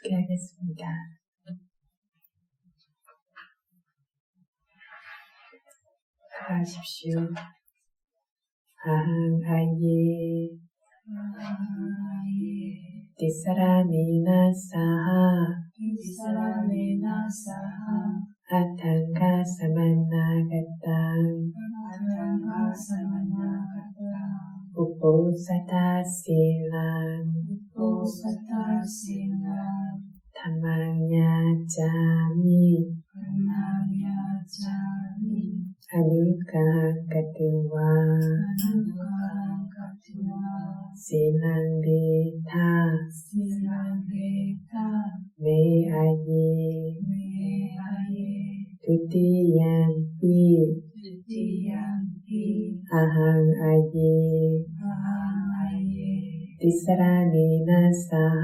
크게 하겠습니다. 하십시오. 아항 아예 디사라메나 사하 아탕가 사만나가땅 우포사타 실랑 타망야자미 아누카가투와 실랑베타 메아예 두티양피 아항 아예 디사라메나 사하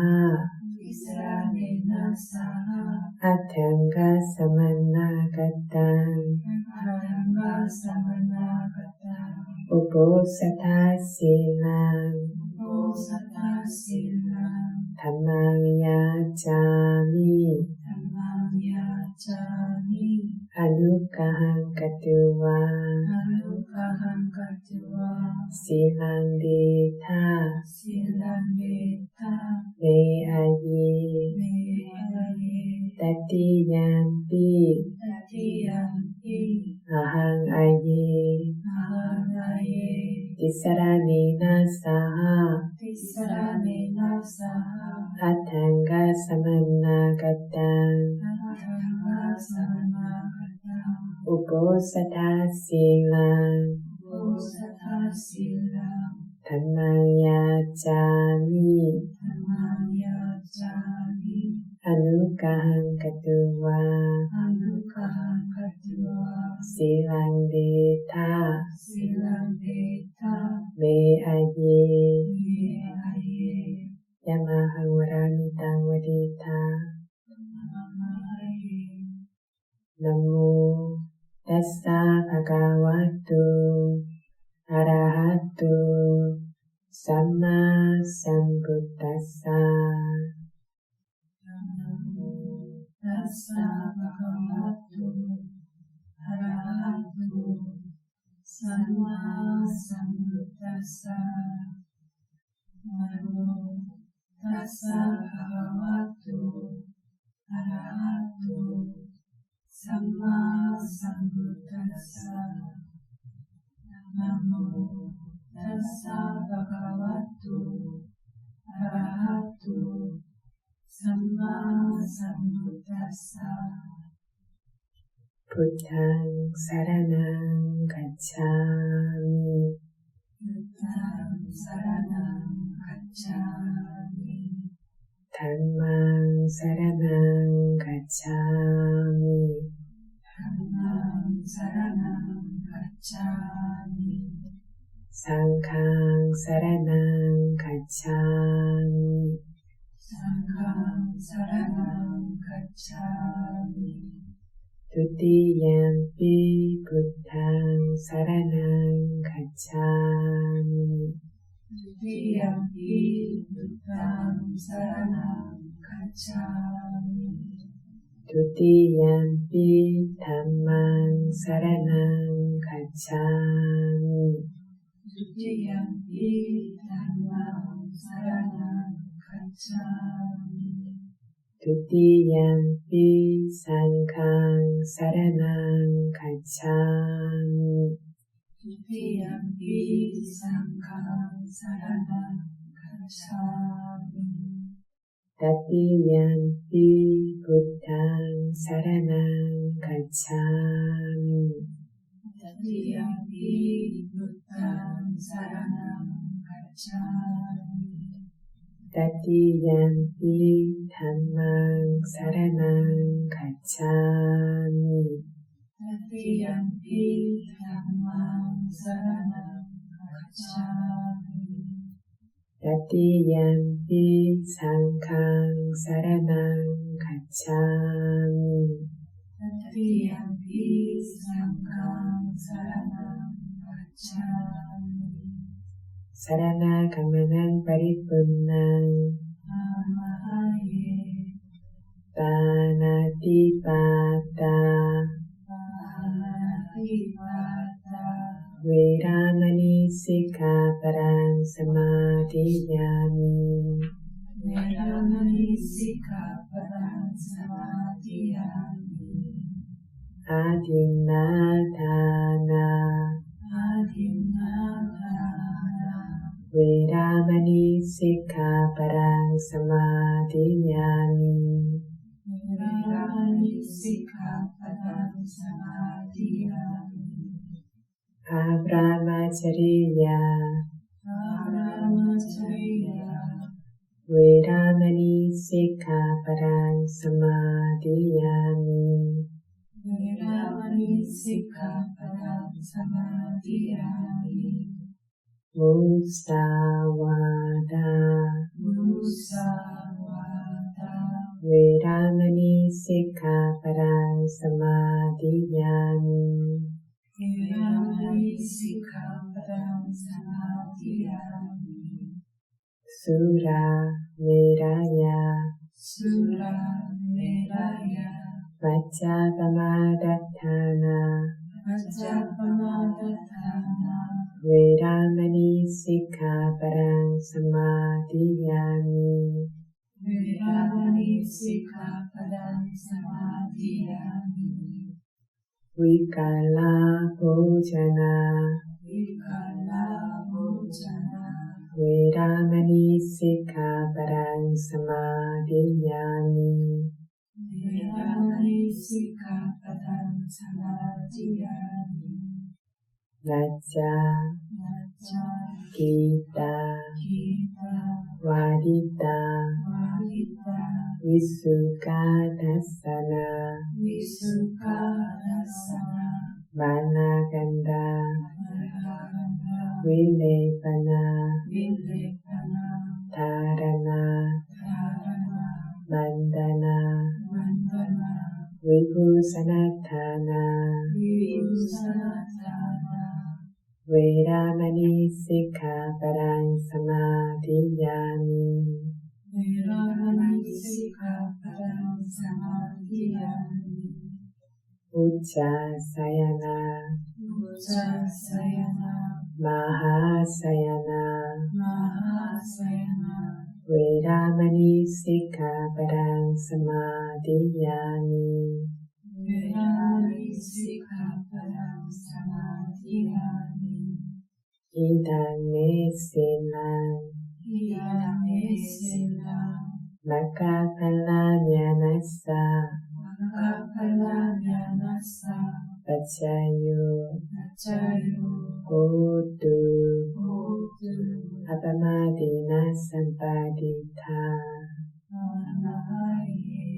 아탕가 사만나가땅 우포사타 실랑 타망야자미 아누카한가투와 실랑베타 메아예 따티양피 아항 아예 디사라메나 사하 아탕가 사만나가땅 우포사타 실랑 타망야자미 아누카한가투와 실랑베타 메아예 야마항와라미땅와디타 나모 다사 바가와토 아라하토 삼마 삼부타사 부탕 사라낭 가차미 담망 사라낭 가차미 상캉 사라낭 가차미 두티양피 부탕 사라낭 가차미 두티양피 담망 사라낭 가차미 두티양피 상캉 사라낭 가차미 따티양피 부탕 사라낭 가차미 따티양피 담망 사라낭 가차미 따티양피 상캉 사라낭 가차미 사라나 가마난 파리punnan sikkhapadang samadhiyami. Adinādhāna Veramani sikkhapadang samadhiyami. Veramani sikkhapadang samadhiyami. Abrahmacariya Abrahmacariya Veramani sikkhapadang samadhiyami. Veramani sikkhapadang samadhiyami. Musawada Musawada Veramani sikkhapadang samadhiyami. Veramani sikkhapadang samadhiyami. Sura Meraya Surameraya Vajjapamadatthana Vajjapamadatthana Veramani sikkhapadang samadhiyami. Veramani sikkhapadang samadhiyami. Vikala bhojana Vikala bhojana Veramani sikkhapadang samadhiyami. Veramani sikkhapadang samadhiyami. Najja Najja Gita Gita Vadita Vahita Visukkadassana Visukkadassana Vanaganda Varahanda Vilepana Vilepana Dharana Dharana Bandana Vandana Vibhusanatthana Vibhusanatthana Veramani sikkhapadang samadhiyami. Veramani sikkhapadang samadhiyami. Ujjasayana Ujjasayana Mahasayana Mahasayana Veramani sikkhapadang samadhiyami. Veramani sikkhapadang samadhiyami. Idang me silang Idamesena Makapalāñyanassa Makapalāñyanassa Paccayyo Paccayyo Hotu Hotu Apamadina Sampadita. Namaye.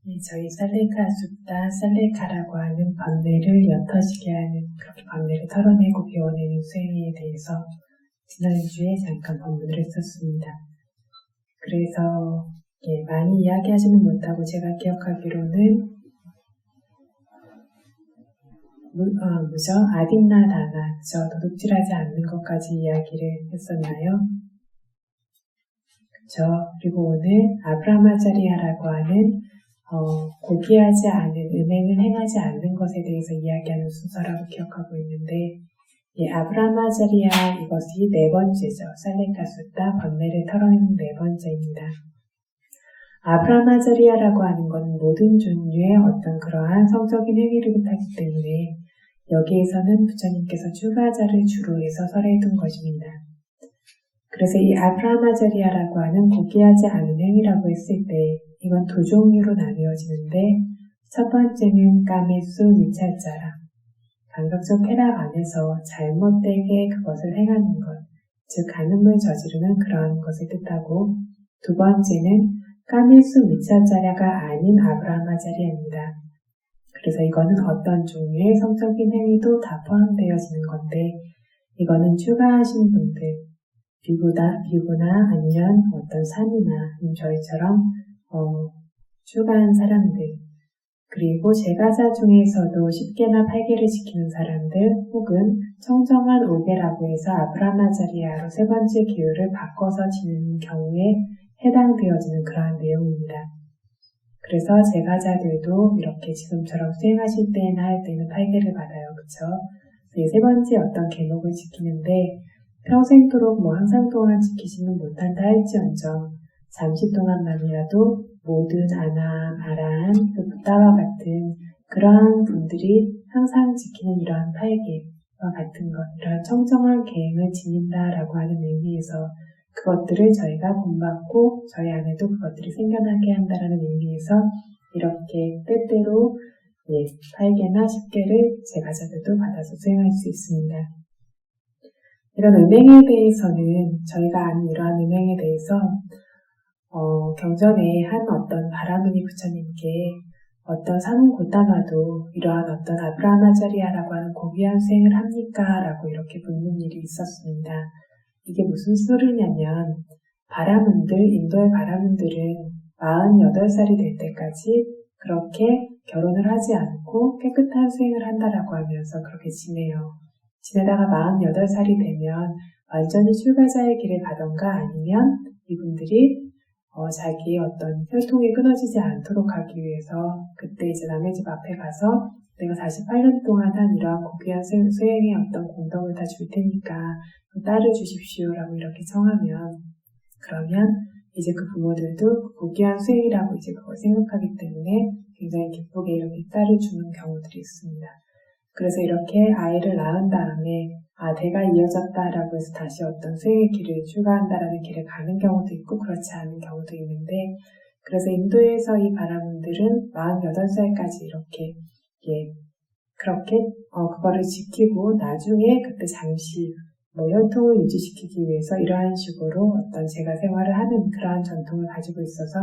저희 살레카 숫다 살레카라고 하는 번뇌를 옅어지게 하는 그렇게 번뇌를 털어내고 비워내는 수행에 대해서 지난주에 잠깐 본문을 했었습니다. 그래서 많이 이야기하지는 못하고 제가 기억하기로는 아딘나다나 도둑질하지 않는 것까지 이야기를 했었나요? 그리고 오늘 아브라마자리아라고 하는 고귀하지 않은 음행을 행하지 않는 것에 대해서 이야기하는 순서라고 기억하고 있는데 이 아브라마자리아 이것이 네 번째죠. 살레카수타 번뇌를 털어내는 네 번째입니다. 아브라마자리아라고 하는 건 모든 종류의 어떤 그러한 성적인 행위를 뜻하기 때문에 여기에서는 부처님께서 출가자를 주로 해서 설해 둔 것입니다. 그래서 이 아브라마자리아라고 하는 고귀하지 않은 행위라고 했을 때 이건 두 종류로 나뉘어지는데 첫 번째는 까미수 위찰자라 감각적 쾌락 안에서 잘못되게 그것을 행하는 것, 즉 간음을 저지르는 그러한 것을 뜻하고 두 번째는 까미수 위찰자라가 아닌 아브라마자리아입니다. 그래서 이거는 어떤 종류의 성적인 행위도 다 포함되어지는 건데 이거는 출가하신 분들 비구나 아니면 어떤 산이나 저희처럼 출가한 사람들 그리고 제가자 중에서도 10개나 8개를 지키는 사람들 혹은 청정한 5개라고 해서 아브라마자리아로 세 번째 기호를 바꿔서 지내는 경우에 해당되어지는 그러한 내용입니다. 그래서 제가자들도 이렇게 지금처럼 수행하실 때나 할 때는 8개를 받아요. 그쵸? 세 번째 어떤 계목을 지키는데 평생토록 항상 동안 지키지는 못한다 할지언정 잠시 동안만이라도 모든 아남, 아란, 부다와 같은 그러한 분들이 항상 지키는 이러한 8개와 같은 것, 이러한 청정한 계행을 지닌다라고 하는 의미에서 그것들을 저희가 본받고 저희 안에도 그것들이 생겨나게 한다라는 의미에서 이렇게 때때로 8개나 10개를 제가자들도 받아서 수행할 수 있습니다. 이런 음행에 대해서는 저희가 아는 이러한 음행에 대해서 경전에 한 어떤 바라문이 부처님께 어떤 산은 고다마도 이러한 어떤 아브라마자리아라고 하는 고귀한 수행을 합니까? 라고 이렇게 묻는 일이 있었습니다. 이게 무슨 소리냐면 바라문들, 인도의 바라문들은 48살이 될 때까지 그렇게 결혼을 하지 않고 깨끗한 수행을 한다라고 하면서 그렇게 지내요. 지내다가 48살이 되면 완전히 출가자의 길을 가던가 아니면 이분들이 자기의 어떤 혈통이 끊어지지 않도록 하기 위해서 그때 이제 남의 집 앞에 가서 내가 48년 동안 한 이러한 고귀한 수행의 어떤 공덕을 다 줄 테니까 딸을 주십시오라고 이렇게 청하면 그러면 이제 그 부모들도 고귀한 수행이라고 이제 그걸 생각하기 때문에 굉장히 기쁘게 이렇게 딸을 주는 경우들이 있습니다. 그래서 이렇게 아이를 낳은 다음에 대가 이어졌다라고 해서 다시 어떤 수행의 길을 출가한다라는 길을 가는 경우도 있고 그렇지 않은 경우도 있는데 그래서 인도에서 이 바라문들은 48살까지 이렇게 그렇게 그거를 지키고 나중에 그때 잠시 혈통을 유지시키기 위해서 이러한 식으로 어떤 제가 생활을 하는 그러한 전통을 가지고 있어서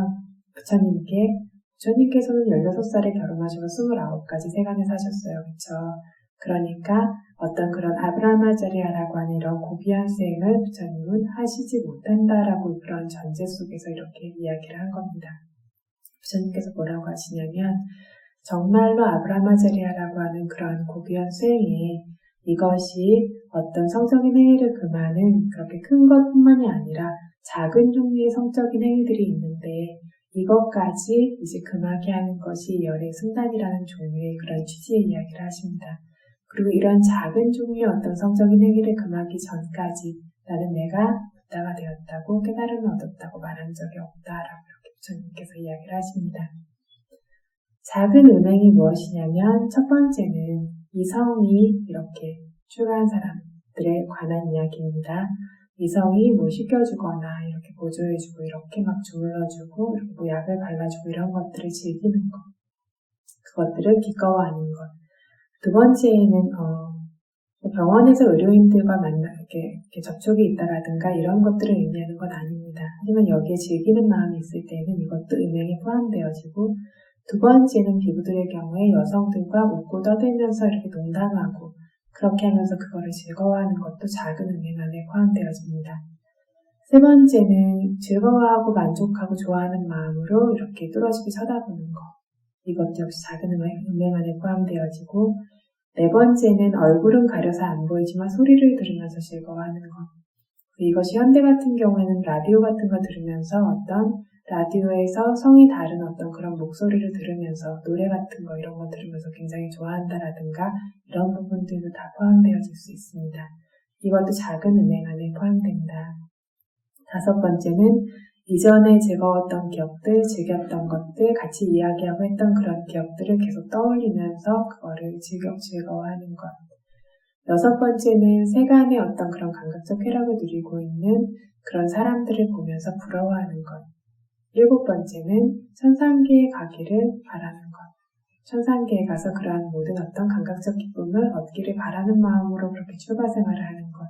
부처님께서는 16살에 결혼하셔서 29까지 세간에 사셨어요. 그쵸? 그러니까 어떤 그런 아브라마자리아라고 하는 이런 고귀한 수행을 부처님은 하시지 못한다라고 그런 전제 속에서 이렇게 이야기를 한 겁니다. 부처님께서 뭐라고 하시냐면 정말로 아브라마자리아라고 하는 그런 고귀한 수행이 이것이 어떤 성적인 행위를 금하는 그렇게 큰 것뿐만이 아니라 작은 종류의 성적인 행위들이 있는데 이것까지 이제 금하게 하는 것이 열의 승단이라는 종류의 그런 취지의 이야기를 하십니다. 그리고 이런 작은 종류의 어떤 성적인 행위를 금하기 전까지 나는 내가 부다가 되었다고 깨달음을 얻었다고 말한 적이 없다라고 이렇게 부처님께서 이야기를 하십니다. 작은 음행이 무엇이냐면 첫 번째는 이성이 이렇게 출가한 사람들에 관한 이야기입니다. 이성이 씻겨주거나 이렇게 보조해주고 이렇게 막 주물러주고 이렇게 약을 발라주고 이런 것들을 즐기는 것, 그것들을 기꺼워하는 것. 두 번째는 병원에서 의료인들과 이렇게 접촉이 있다라든가 이런 것들을 의미하는 건 아닙니다. 하지만 여기에 즐기는 마음이 있을 때는 이것도 음행에 포함되어지고 두 번째는 비구들의 경우에 여성들과 웃고 떠들면서 이렇게 농담하고 그렇게 하면서 그거를 즐거워하는 것도 작은 음행 안에 포함되어집니다. 세 번째는 즐거워하고 만족하고 좋아하는 마음으로 이렇게 뚫어지게 쳐다보는 것. 이것도 역시 작은 음행 안에 포함되어지고 네 번째는 얼굴은 가려서 안 보이지만 소리를 들으면서 즐거워하는 것. 이것이 현대 같은 경우에는 라디오 같은 거 들으면서 어떤 라디오에서 성이 다른 어떤 그런 목소리를 들으면서 노래 같은 거 이런 거 들으면서 굉장히 좋아한다라든가 이런 부분들도 다 포함되어질 수 있습니다. 이것도 작은 음행 안에 포함된다. 5번째는 이전에 즐거웠던 기억들, 즐겼던 것들, 같이 이야기하고 했던 그런 기억들을 계속 떠올리면서 그거를 즐거워하는 것. 6번째는 세간의 어떤 그런 감각적 쾌락을 누리고 있는 그런 사람들을 보면서 부러워하는 것. 7번째는 천상계에 가기를 바라는 것. 천상계에 가서 그러한 모든 어떤 감각적 기쁨을 얻기를 바라는 마음으로 그렇게 출가 생활을 하는 것.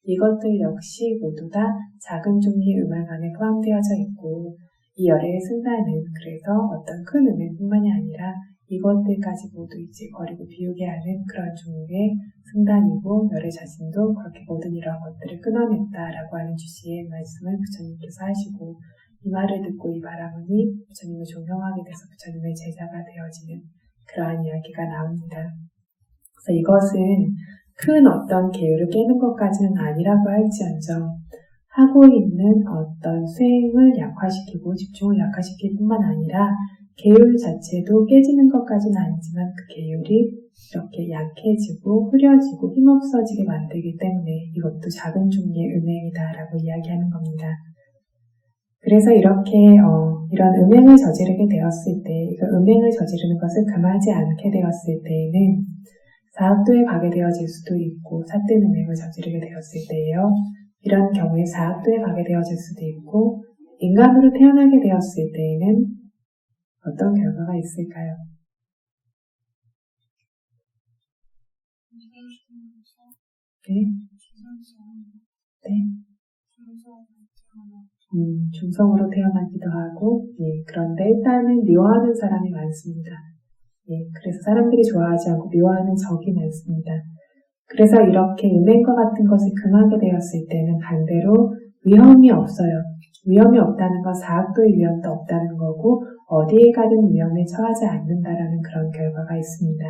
이것들 역시 모두 다 작은 종류의 음악 안에 포함되어져 있고 이 열애의 승단은 그래서 어떤 큰 음행뿐만이 아니라 이것들까지 모두 이제 버리고 비우게 하는 그런 종류의 승단이고 열애 자신도 그렇게 모든 이러한 것들을 끊어냈다라고 하는 주시의 말씀을 부처님께서 하시고 이 말을 듣고 이 바라보니 부처님을 존경하게 돼서 부처님의 제자가 되어지는 그러한 이야기가 나옵니다. 그래서 이것은 큰 어떤 계율을 깨는 것까지는 아니라고 할지언정 하고 있는 어떤 수행을 약화시키고 집중을 약화시킬 뿐만 아니라 계율 자체도 깨지는 것까지는 아니지만 그 계율이 이렇게 약해지고 흐려지고 힘없어지게 만들기 때문에 이것도 작은 종류의 음행이다라고 이야기하는 겁니다. 그래서 이렇게 이런 음행을 저지르게 되었을 때, 이거 음행을 저지르는 것을 금하지 않게 되었을 때에는 사학도에 가게 되어질 수도 있고 삿된 음행을 저지르게 되었을 때예요. 이런 경우에 사학도에 가게 되어질 수도 있고 인간으로 태어나게 되었을 때에는 어떤 결과가 있을까요? 네? 네? 중성으로 태어나기도 하고, 예, 그런데 일단은 미워하는 사람이 많습니다. 예, 그래서 사람들이 좋아하지 않고 미워하는 적이 많습니다. 그래서 이렇게 음행과 같은 것을 금하게 되었을 때는 반대로 위험이 없어요. 위험이 없다는 건 사학도의 위험도 없다는 거고 어디에 가든 위험에 처하지 않는다라는 그런 결과가 있습니다.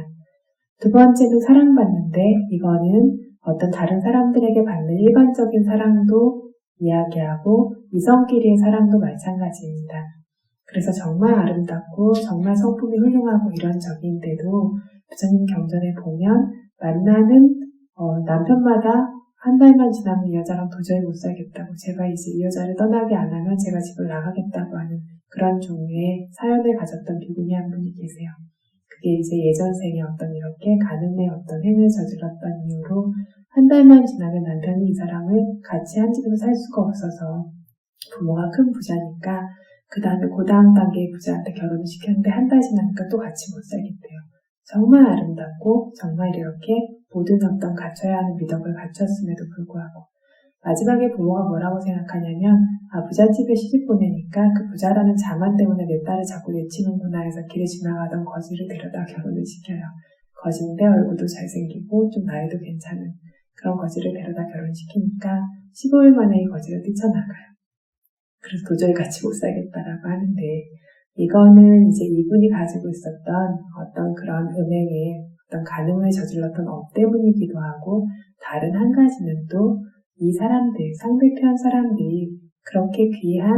2번째는 사랑받는데 이거는 어떤 다른 사람들에게 받는 일반적인 사랑도 이야기하고 이성끼리의 사랑도 마찬가지입니다. 그래서 정말 아름답고 정말 성품이 훌륭하고 이런 적인데도 부처님 경전에 보면 만나는 남편마다 한 달만 지나면 이 여자랑 도저히 못 살겠다고 제가 이제 이 여자를 떠나게 안 하면 제가 집을 나가겠다고 하는 그런 종류의 사연을 가졌던 비구니 한 분이 계세요. 그게 이제 예전 생에 어떤 이렇게 간음의 어떤 행을 저질렀던 이유로 한 달만 지나면 남편이 이 사람을 같이 한 집에서 살 수가 없어서 부모가 큰 부자니까 그 다음에 그 다음 단계의 부자한테 결혼을 시켰는데 한 달 지나니까 또 같이 못 살겠대요. 정말 아름답고 정말 이렇게 모든 어떤 갖춰야 하는 미덕을 갖췄음에도 불구하고 마지막에 부모가 뭐라고 생각하냐면 부잣집에 시집 보내니까 그 부자라는 자만 때문에 내 딸을 자꾸 내치는구나 해서 길에 지나가던 거지를 데려다 결혼을 시켜요. 거지인데 얼굴도 잘생기고 좀 나이도 괜찮은 그런 거지를 데려다 결혼시키니까 15일 만에 이 거지가 뛰쳐나가요. 그래서 도저히 같이 못 살겠다라고 하는데 이거는 이제 이분이 가지고 있었던 어떤 그런 음행의 어떤 간음을 저질렀던 업 때문이기도 하고 다른 한 가지는 또 이 사람들, 상대편 사람들이 그렇게 귀한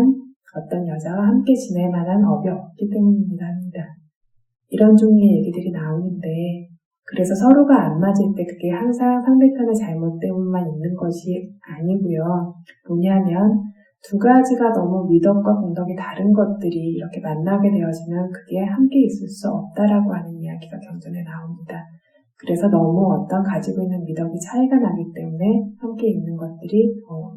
어떤 여자와 함께 지낼 만한 업이 없기 때문이기도 합니다. 이런 종류의 얘기들이 나오는데 그래서 서로가 안 맞을 때 그게 항상 상대편의 잘못 때문만 있는 것이 아니고요. 뭐냐면 두 가지가 너무 미덕과 공덕이 다른 것들이 이렇게 만나게 되어지면 그게 함께 있을 수 없다라고 하는 이야기가 경전에 나옵니다. 그래서 너무 어떤 가지고 있는 미덕이 차이가 나기 때문에 함께 있는 것들이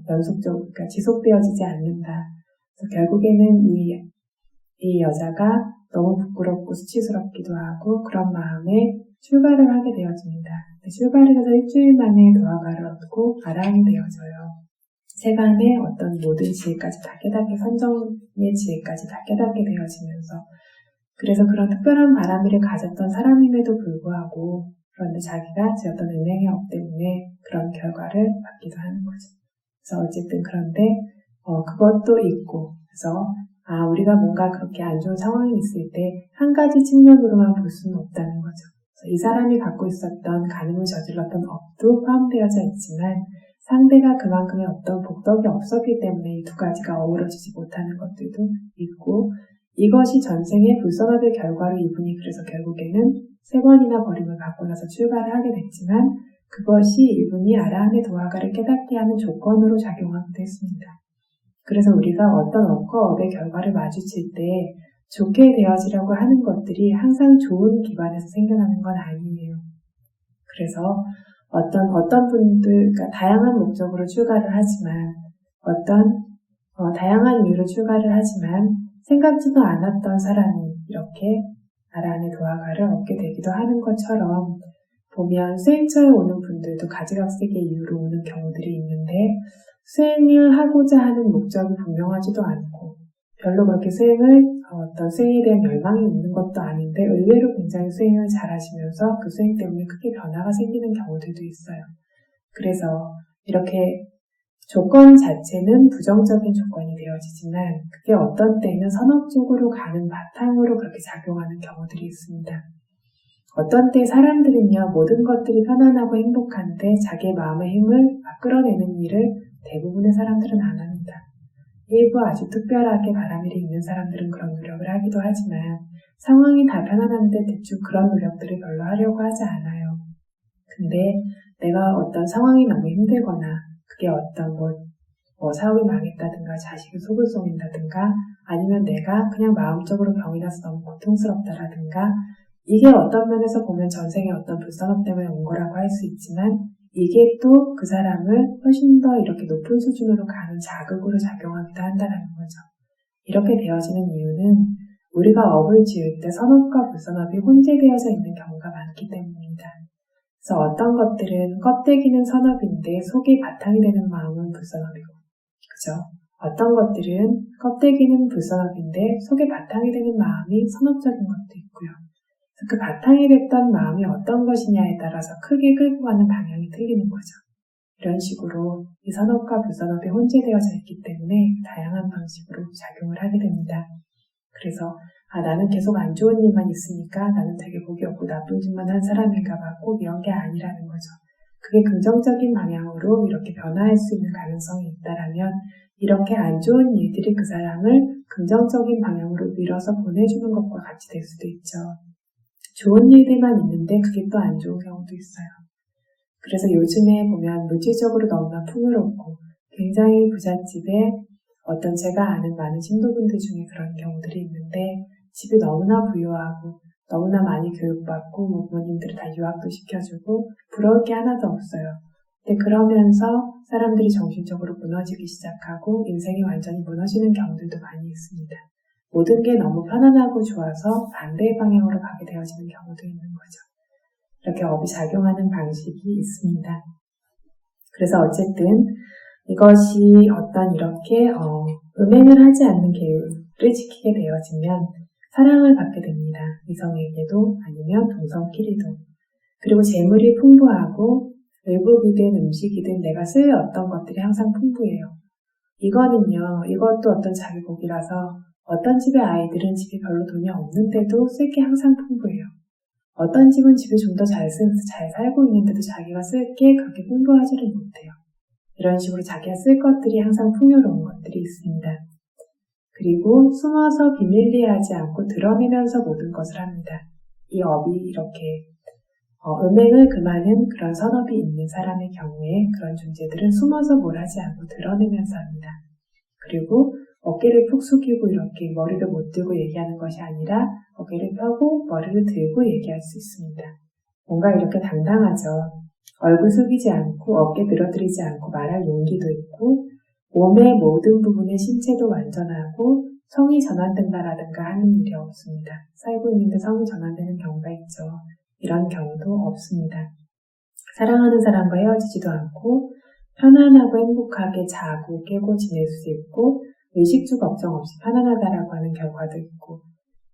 연속적으로 그러니까 지속되어지지 않는다. 그래서 결국에는 이 여자가 너무 부끄럽고 수치스럽기도 하고 그런 마음에 출가를 하게 되어집니다. 출가를 해서 일주일 만에 도화가를 얻고 아라한이 되어져요. 세간의 어떤 모든 지혜까지 다 깨닫게 선정의 지혜까지 다 깨닫게 되어지면서 그래서 그런 특별한 바람을 가졌던 사람임에도 불구하고 그런데 자기가 지었던 음행의 업 때문에 그런 결과를 받기도 하는 거죠. 그래서 어쨌든 그런데 그것도 있고 그래서 우리가 뭔가 그렇게 안 좋은 상황이 있을 때 한 가지 측면으로만 볼 수는 없다는 거죠. 그래서 이 사람이 갖고 있었던 간음을 저질렀던 업도 포함되어져 있지만 상대가 그만큼의 어떤 복덕이 없었기 때문에 이 두 가지가 어우러지지 못하는 것들도 있고, 이것이 전생의 불선업의 결과로 이분이 그래서 결국에는 3번이나 버림을 받고 나서 출가를 하게 됐지만, 그것이 이분이 아라한의 도화가를 깨닫게 하는 조건으로 작용하기도 했습니다. 그래서 우리가 어떤 업과 업의 결과를 마주칠 때 좋게 되어지려고 하는 것들이 항상 좋은 기반에서 생겨나는 건 아니에요. 그래서 어떤 분들, 그러니까 다양한 목적으로 출가를 하지만, 다양한 이유로 출가를 하지만, 생각지도 않았던 사람이 이렇게 아라한의 도화가를 얻게 되기도 하는 것처럼, 보면 수행처에 오는 분들도 가지각색의 이유로 오는 경우들이 있는데, 수행을 하고자 하는 목적이 분명하지도 않고, 별로 그렇게 어떤 수행에 대한 열망이 있는 것도 아닌데, 의외로 굉장히 수행을 잘 하시면서 그 수행 때문에 크게 변화가 생기는 경우들도 있어요. 그래서 이렇게 조건 자체는 부정적인 조건이 되어지지만, 그게 어떤 때는 선업 쪽으로 가는 바탕으로 그렇게 작용하는 경우들이 있습니다. 어떤 때 사람들은요, 모든 것들이 편안하고 행복한데 자기의 마음의 힘을 막 끌어내는 일을 대부분의 사람들은 안 합니다. 일부 아주 특별하게 바람일이 있는 사람들은 그런 노력을 하기도 하지만, 상황이 다 편안한데 대충 그런 노력들을 별로 하려고 하지 않아요. 근데 내가 어떤 상황이 너무 힘들거나, 그게 어떤 사업이 망했다든가, 자식이 속을 썩인다든가, 아니면 내가 그냥 마음적으로 병이 나서 너무 고통스럽다라든가, 이게 어떤 면에서 보면 전생의 어떤 불선업 때문에 온 거라고 할 수 있지만, 이게 또 그 사람을 훨씬 더 이렇게 높은 수준으로 가는 자극으로 작용하기도 한다는 거죠. 이렇게 되어지는 이유는 우리가 업을 지을 때 선업과 불선업이 혼재되어져 있는 경우가 많기 때문입니다. 그래서 어떤 것들은 껍데기는 선업인데 속이 바탕이 되는 마음은 불선업이고, 그죠? 어떤 것들은 껍데기는 불선업인데 속에 바탕이 되는 마음이 선업적인 것도 있고요. 그 바탕이 됐던 마음이 어떤 것이냐에 따라서 크게 끌고 가는 방향이 틀리는 거죠. 이런 식으로 이 선업과 불선업이 혼재되어져 있기 때문에 다양한 방식으로 작용을 하게 됩니다. 그래서 나는 계속 안 좋은 일만 있으니까 나는 되게 복이 없고 나쁜 짓만 한 사람인가 봐, 꼭 이런 게 아니라는 거죠. 그게 긍정적인 방향으로 이렇게 변화할 수 있는 가능성이 있다라면, 이렇게 안 좋은 일들이 그 사람을 긍정적인 방향으로 밀어서 보내주는 것과 같이 될 수도 있죠. 좋은 일들만 있는데 그게 또 안 좋은 경우도 있어요. 그래서 요즘에 보면 물질적으로 너무나 풍요롭고 굉장히 부잣집에 어떤 제가 아는 많은 신도분들 중에 그런 경우들이 있는데, 집이 너무나 부유하고 너무나 많이 교육받고 부모님들이 다 유학도 시켜주고 부러울 게 하나도 없어요. 근데 그러면서 사람들이 정신적으로 무너지기 시작하고 인생이 완전히 무너지는 경우들도 많이 있습니다. 모든 게 너무 편안하고 좋아서 반대의 방향으로 가게 되어지는 경우도 있는 거죠. 이렇게 업이 작용하는 방식이 있습니다. 그래서 어쨌든 이것이 어떤 이렇게 음행을 하지 않는 계율을 지키게 되어지면 사랑을 받게 됩니다. 이성에게도 아니면 동성끼리도. 그리고 재물이 풍부하고 외국이든 음식이든 내가 쓸 어떤 것들이 항상 풍부해요. 이것도 어떤 자기 복이라서 어떤 집의 아이들은 집이 별로 돈이 없는데도 쓸 게 항상 풍부해요. 어떤 집은 집을 좀 더 잘 살고 있는데도 자기가 쓸 게 그렇게 풍부하지를 못해요. 이런 식으로 자기가 쓸 것들이 항상 풍요로운 것들이 있습니다. 그리고 숨어서 비밀리에 하지 않고 드러내면서 모든 것을 합니다. 이 업이 이렇게 음행을 금하는 그런 선업이 있는 사람의 경우에 그런 존재들은 숨어서 뭘 하지 않고 드러내면서 합니다. 그리고 어깨를 푹 숙이고 이렇게 머리를 못 들고 얘기하는 것이 아니라 어깨를 펴고 머리를 들고 얘기할 수 있습니다. 뭔가 이렇게 당당하죠. 얼굴 숙이지 않고 어깨 늘어뜨리지 않고 말할 용기도 있고 몸의 모든 부분의 신체도 완전하고 성이 전환된다라든가 하는 일이 없습니다. 살고 있는데 성이 전환되는 경우가 있죠. 이런 경우도 없습니다. 사랑하는 사람과 헤어지지도 않고 편안하고 행복하게 자고 깨고 지낼 수 있고 의식주 걱정 없이 편안하다라고 하는 결과도 있고,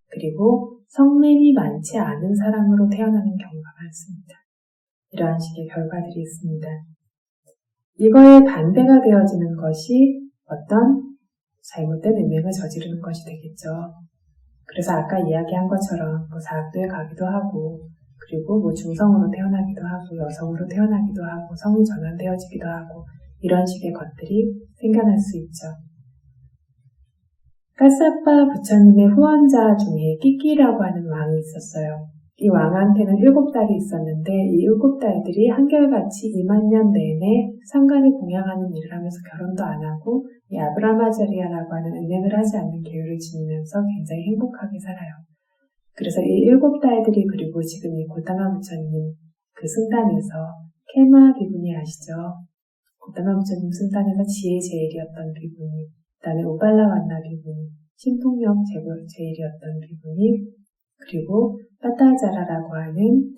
그리고 성냄이 많지 않은 사람으로 태어나는 경우가 많습니다. 이러한 식의 결과들이 있습니다. 이거에 반대가 되어지는 것이 어떤 잘못된 음행을 저지르는 것이 되겠죠. 그래서 아까 이야기한 것처럼 사학도에 가기도 하고 그리고 뭐 중성으로 태어나기도 하고 여성으로 태어나기도 하고 성이 전환되어지기도 하고 이런 식의 것들이 생겨날 수 있죠. 까사파 부처님의 후원자 중에 끼끼라고 하는 왕이 있었어요. 이 왕한테는 7딸이 있었는데 이 7딸들이 한결같이 2만 년 내내 상간을 공양하는 일을 하면서 결혼도 안 하고 이 아브라마자리아라고 하는 은행을 하지 않는 계율을 지니면서 굉장히 행복하게 살아요. 그래서 이 7딸들이 그리고 지금 이 고타마 부처님 그 승단에서 케마 비구니 아시죠? 고타마 부처님 승단에서 지혜 제일이었던 비구니, 그 다음에 오발라완나 비구니, 신통력 제일이었던 비구니, 그리고 빠따자라라고 하는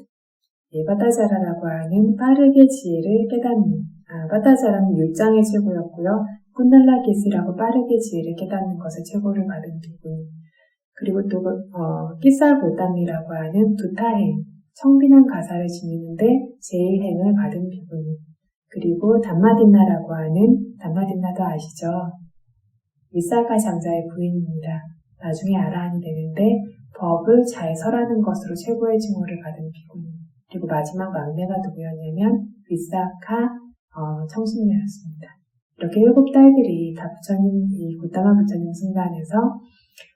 빠르게 지혜를 깨닫는, 빠따자라는 율장의 최고였고요. 꾼날라기스라고 빠르게 지혜를 깨닫는 것을 최고를 받은 비구니. 그리고 또 끼사볼담이라고 하는 두타행, 청빈한 가사를 지니는데 제일행을 받은 비구니. 그리고 담마딘나라고 하는, 담마딘나도 아시죠? 위사카 장자의 부인입니다. 나중에 아라한이 되는데 법을 잘 설하는 것으로 최고의 징호를 받은 비구니. 그리고 마지막 막내가 누구였냐면 위사카 청신녀였습니다. 이렇게 7딸들이 다 부처님, 이 고타마 부처님 승단에서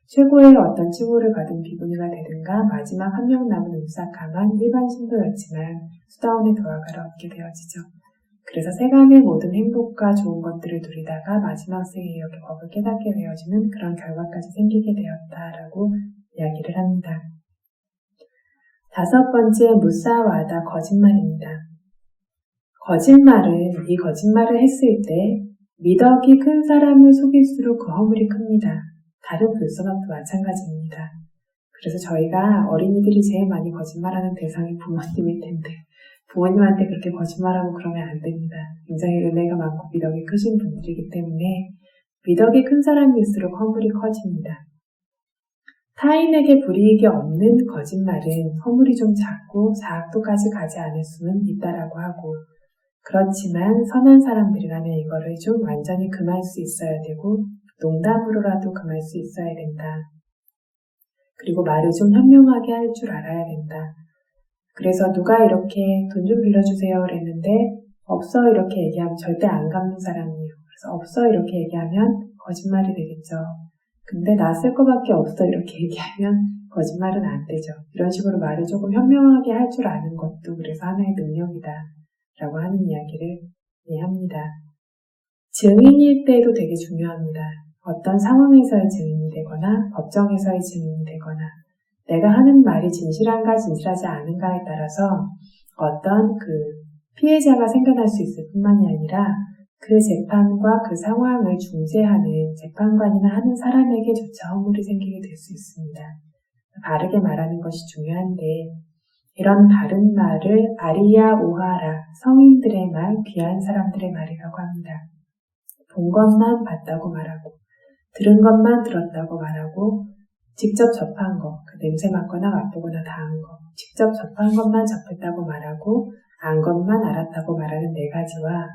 최고의 어떤 칭호를 받은 비구니가 되든가 마지막 한 명 남은 위사카만 일반 신도였지만 수다원의 도화가를 얻게 되어지죠. 그래서 세간의 모든 행복과 좋은 것들을 누리다가 마지막 생에 이렇게 법을 깨닫게 되어지는 그런 결과까지 생기게 되었다라고 이야기를 합니다. 5번째 무사와다 거짓말입니다. 이 거짓말을 했을 때 미덕이 큰 사람을 속일수록 그 허물이 큽니다. 다른 불선업도 마찬가지입니다. 그래서 저희가 어린이들이 제일 많이 거짓말하는 대상이 부모님일 텐데 부모님한테 그렇게 거짓말하고 그러면 안 됩니다. 굉장히 은혜가 많고 미덕이 크신 분들이기 때문에 미덕이 큰 사람일수록 허물이 커집니다. 타인에게 불이익이 없는 거짓말은 허물이 좀 작고 사악도까지 가지 않을 수는 있다라고 하고 그렇지만 선한 사람들이라면 이거를 좀 완전히 금할 수 있어야 되고 농담으로라도 금할 수 있어야 된다. 그리고 말을 좀 현명하게 할 줄 알아야 된다. 그래서 누가 이렇게 돈 좀 빌려주세요 그랬는데 없어 이렇게 얘기하면 절대 안 갚는 사람이에요. 그래서 없어 이렇게 얘기하면 거짓말이 되겠죠. 근데 나 쓸 거밖에 없어 이렇게 얘기하면 거짓말은 안 되죠. 이런 식으로 말을 조금 현명하게 할 줄 아는 것도 그래서 하나의 능력이다 라고 하는 이야기를 합니다. 증인일 때도 되게 중요합니다. 어떤 상황에서의 증인이 되거나 법정에서의 증인이 되거나 내가 하는 말이 진실한가 진실하지 않은가에 따라서 어떤 그 피해자가 생겨날 수 있을 뿐만이 아니라 그 재판과 그 상황을 중재하는 재판관이나 하는 사람에게조차 허물이 생기게 될 수 있습니다. 바르게 말하는 것이 중요한데 이런 바른 말을 아리야 오하라, 성인들의 말, 귀한 사람들의 말이라고 합니다. 본 것만 봤다고 말하고 들은 것만 들었다고 말하고 직접 접한 것, 그 냄새 맡거나 맛보거나 다 한 것, 직접 접한 것만 접했다고 말하고 안 것만 알았다고 말하는 4가지와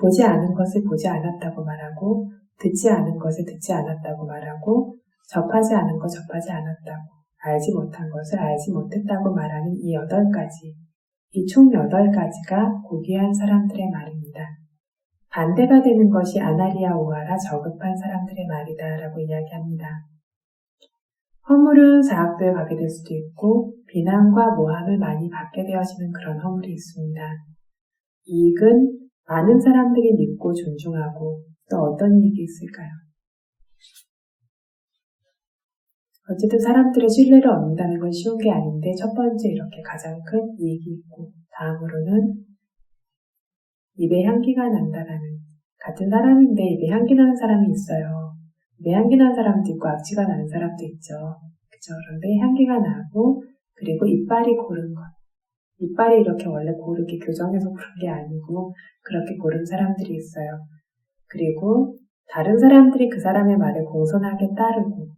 보지 않은 것을 보지 않았다고 말하고 듣지 않은 것을 듣지 않았다고 말하고 접하지 않은 것 접하지 않았다고 알지 못한 것을 알지 못했다고 말하는 이 8가지, 이 총 8가지가 고귀한 사람들의 말입니다. 반대가 되는 것이 아나리아 오하라 저급한 사람들의 말이다 라고 이야기합니다. 허물은 사악도에 가게 될 수도 있고 비난과 모함을 많이 받게 되어지는 그런 허물이 있습니다. 이익은 많은 사람들이 믿고 존중하고 또 어떤 이익이 있을까요? 어쨌든 사람들의 신뢰를 얻는다는 건 쉬운 게 아닌데 첫 번째 이렇게 가장 큰 이익이 있고 다음으로는 입에 향기가 난다라는 같은 사람인데 입에 향기 나는 사람이 있어요. 입에 향기 나는 사람도 있고 악취가 나는 사람도 있죠. 그죠? 그런데 향기가 나고 그리고 이빨이 고른 것. 이빨이 이렇게 원래 고르게 교정해서 고른 게 아니고 그렇게 고른 사람들이 있어요. 그리고 다른 사람들이 그 사람의 말을 공손하게 따르고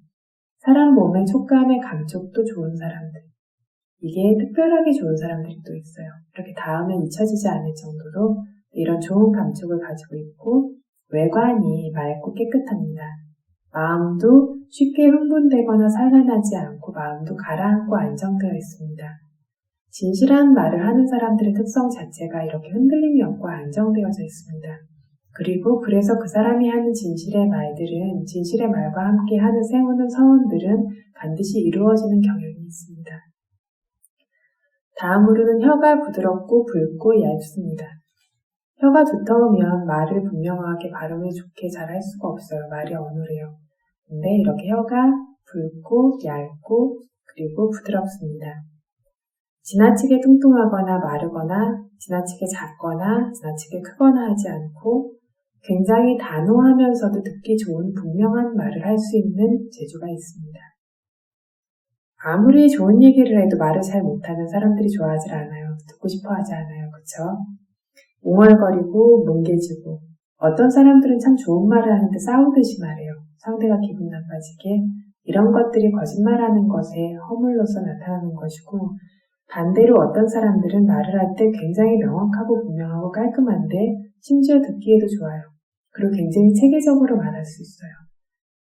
사람 몸의 촉감의 감촉도 좋은 사람들. 이게 특별하게 좋은 사람들이 또 있어요. 이렇게 닿으면 잊혀지지 않을 정도로 이런 좋은 감촉을 가지고 있고 외관이 맑고 깨끗합니다. 마음도 쉽게 흥분되거나 산란하지 않고 마음도 가라앉고 안정되어 있습니다. 진실한 말을 하는 사람들의 특성 자체가 이렇게 흔들림이 없고 안정되어져 있습니다. 그리고 그래서 그 사람이 하는 진실의 말들은, 진실의 말과 함께 하는 세우는 서원들은 반드시 이루어지는 경향이 있습니다. 다음으로는 혀가 부드럽고 붉고 얇습니다. 혀가 두터우면 말을 분명하게 발음을 좋게 잘 할 수가 없어요. 말이 어눌해요. 근데 이렇게 혀가 붉고 얇고 그리고 부드럽습니다. 지나치게 뚱뚱하거나 마르거나 지나치게 작거나 지나치게 크거나 하지 않고 굉장히 단호하면서도 듣기 좋은 분명한 말을 할 수 있는 재주가 있습니다. 아무리 좋은 얘기를 해도 말을 잘 못하는 사람들이 좋아하지 않아요. 듣고 싶어 하지 않아요. 그쵸? 웅얼거리고 뭉개지고 어떤 사람들은 참 좋은 말을 하는데 싸우듯이 말해요. 상대가 기분 나빠지게. 이런 것들이 거짓말하는 것의 허물로서 나타나는 것이고, 반대로 어떤 사람들은 말을 할 때 굉장히 명확하고 분명하고 깔끔한데 심지어 듣기에도 좋아요. 그리고 굉장히 체계적으로 말할 수 있어요.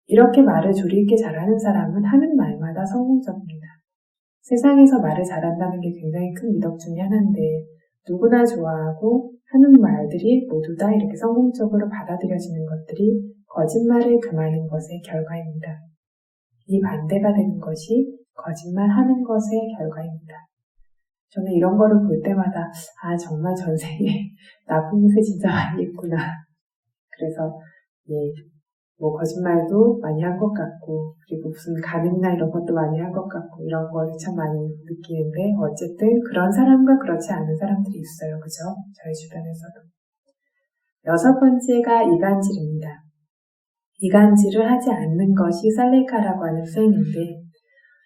이렇게 말을 조리 있게 잘하는 사람은 하는 말마다 성공적입니다. 세상에서 말을 잘한다는 게 굉장히 큰 미덕 중에 하나인데 누구나 좋아하고 하는 말들이 모두 다 이렇게 성공적으로 받아들여지는 것들이 거짓말을 금하는 것의 결과입니다. 이 반대가 되는 것이 거짓말하는 것의 결과입니다. 저는 이런 거를 볼 때마다 정말 전생에 나쁜 짓을 진짜 많이 했구나. 그래서 거짓말도 많이 한 것 같고 그리고 무슨 간음이나 이런 것도 많이 한 것 같고 이런 거를 참 많이 느끼는데 어쨌든 그런 사람과 그렇지 않은 사람들이 있어요. 그죠? 저희 주변에서도. 6번째가 이간질입니다. 이간질을 하지 않는 것이 살레카라고 하는 수행인데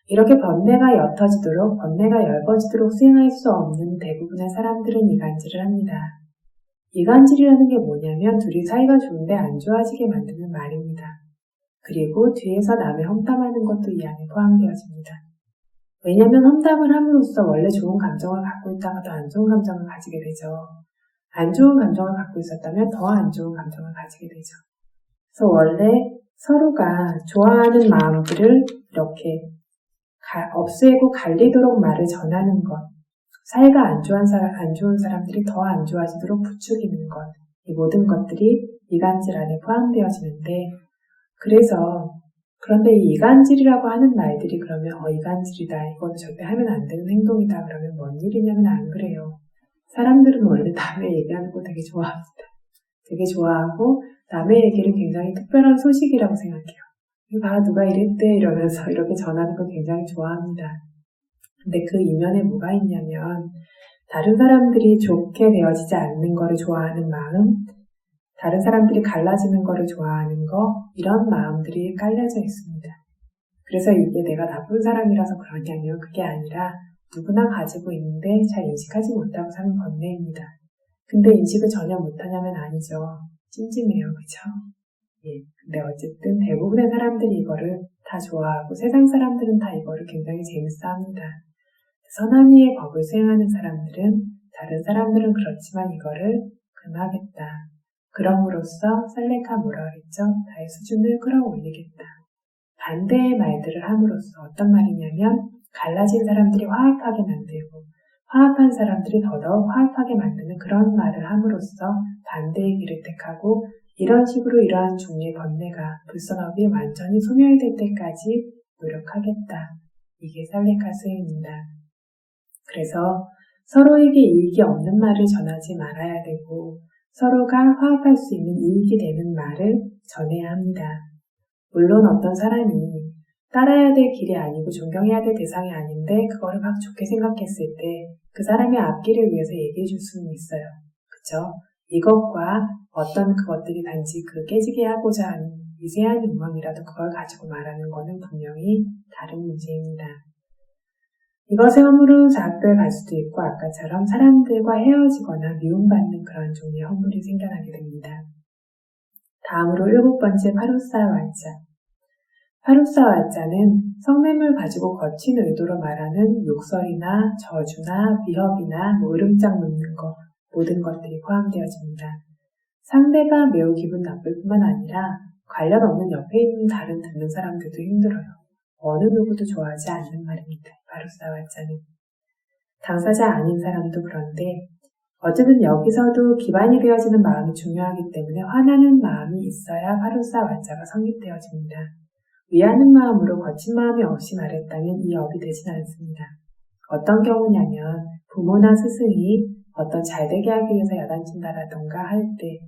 이렇게 번뇌가 옅어지도록 번뇌가 얇아지도록 수행할 수 없는 대부분의 사람들은 이간질을 합니다. 이간질이라는 게 뭐냐면 둘이 사이가 좋은데 안 좋아지게 만드는 말입니다. 그리고 뒤에서 남의 험담하는 것도 이 안에 포함되어집니다. 왜냐하면 험담을 함으로써 원래 좋은 감정을 갖고 있다가도 안 좋은 감정을 가지게 되죠. 안 좋은 감정을 갖고 있었다면 더 안 좋은 감정을 가지게 되죠. 그래서 원래 서로가 좋아하는 마음들을 이렇게 없애고 갈리도록 말을 전하는 것, 사이가 안 좋은 사람들이 더 안 좋아지도록 부추기는 것, 이 모든 것들이 이간질 안에 포함되어지는데 그런데 이 이간질이라고 하는 말들이 그러면 이간질이다, 이거는 절대 하면 안 되는 행동이다 그러면 뭔 일이냐면 안 그래요. 사람들은 원래 남의 얘기하는 거 되게 좋아합니다. 되게 좋아하고 남의 얘기를 굉장히 특별한 소식이라고 생각해요. 누가 이랬대 이러면서 이렇게 전하는 거 굉장히 좋아합니다. 근데 그 이면에 뭐가 있냐면 다른 사람들이 좋게 되어지지 않는 거를 좋아하는 마음, 다른 사람들이 갈라지는 거를 좋아하는 거, 이런 마음들이 깔려져 있습니다. 그래서 이게 내가 나쁜 사람이라서 그러냐면 그게 아니라 누구나 가지고 있는데 잘 인식하지 못하고 사는 번뇌입니다. 근데 인식을 전혀 못하냐면 아니죠. 찜찜해요. 그쵸? 근데 어쨌든 대부분의 사람들이 이거를 다 좋아하고 세상 사람들은 다 이거를 굉장히 재밌어 합니다. 선함위의 법을 수행하는 사람들은 다른 사람들은 그렇지만 이거를 금하겠다. 그럼으로써 살레카 뭐라 그랬죠? 나의 수준을 끌어올리겠다. 반대의 말들을 함으로써 어떤 말이냐면 갈라진 사람들이 화합하게 만들고 화합한 사람들이 더더욱 화합하게 만드는 그런 말을 함으로써 반대의 길을 택하고 이런 식으로 이러한 종류의 번뇌가 불선업이 완전히 소멸될 때까지 노력하겠다. 이게 살레카 수행입니다. 그래서 서로에게 이익이 없는 말을 전하지 말아야 되고 서로가 화합할 수 있는 이익이 되는 말을 전해야 합니다. 물론 어떤 사람이 따라야 될 길이 아니고 존경해야 될 대상이 아닌데 그거를 막 좋게 생각했을 때 그 사람의 앞길을 위해서 얘기해 줄 수는 있어요. 그쵸? 이것과 어떤 그것들이 단지 깨지게 하고자 하는 미세한 욕망이라도 그걸 가지고 말하는 것은 분명히 다른 문제입니다. 이것의 허물은 자학교에 갈 수도 있고 아까처럼 사람들과 헤어지거나 미움받는 그런 종류의 허물이 생겨나게 됩니다. 다음으로 7번째 파루사와자. 파루사와자는 성냄을 가지고 거친 의도로 말하는 욕설이나 저주나 위협이나 으름장 놓는 것, 모든 것들이 포함되어집니다. 상대가 매우 기분 나쁠 뿐만 아니라 관련 없는 옆에 있는 다른 듣는 사람들도 힘들어요. 어느 누구도 좋아하지 않는 말입니다. 파루사와자는. 당사자 아닌 사람도 그런데 어쨌든 여기서도 기반이 되어지는 마음이 중요하기 때문에 화나는 마음이 있어야 파루사 와자가 성립되어집니다. 위하는 마음으로 거친 마음이 없이 말했다면 이 업이 되진 않습니다. 어떤 경우냐면 부모나 스승이 어떤 잘되게 하기 위해서 야단친다라던가 할 때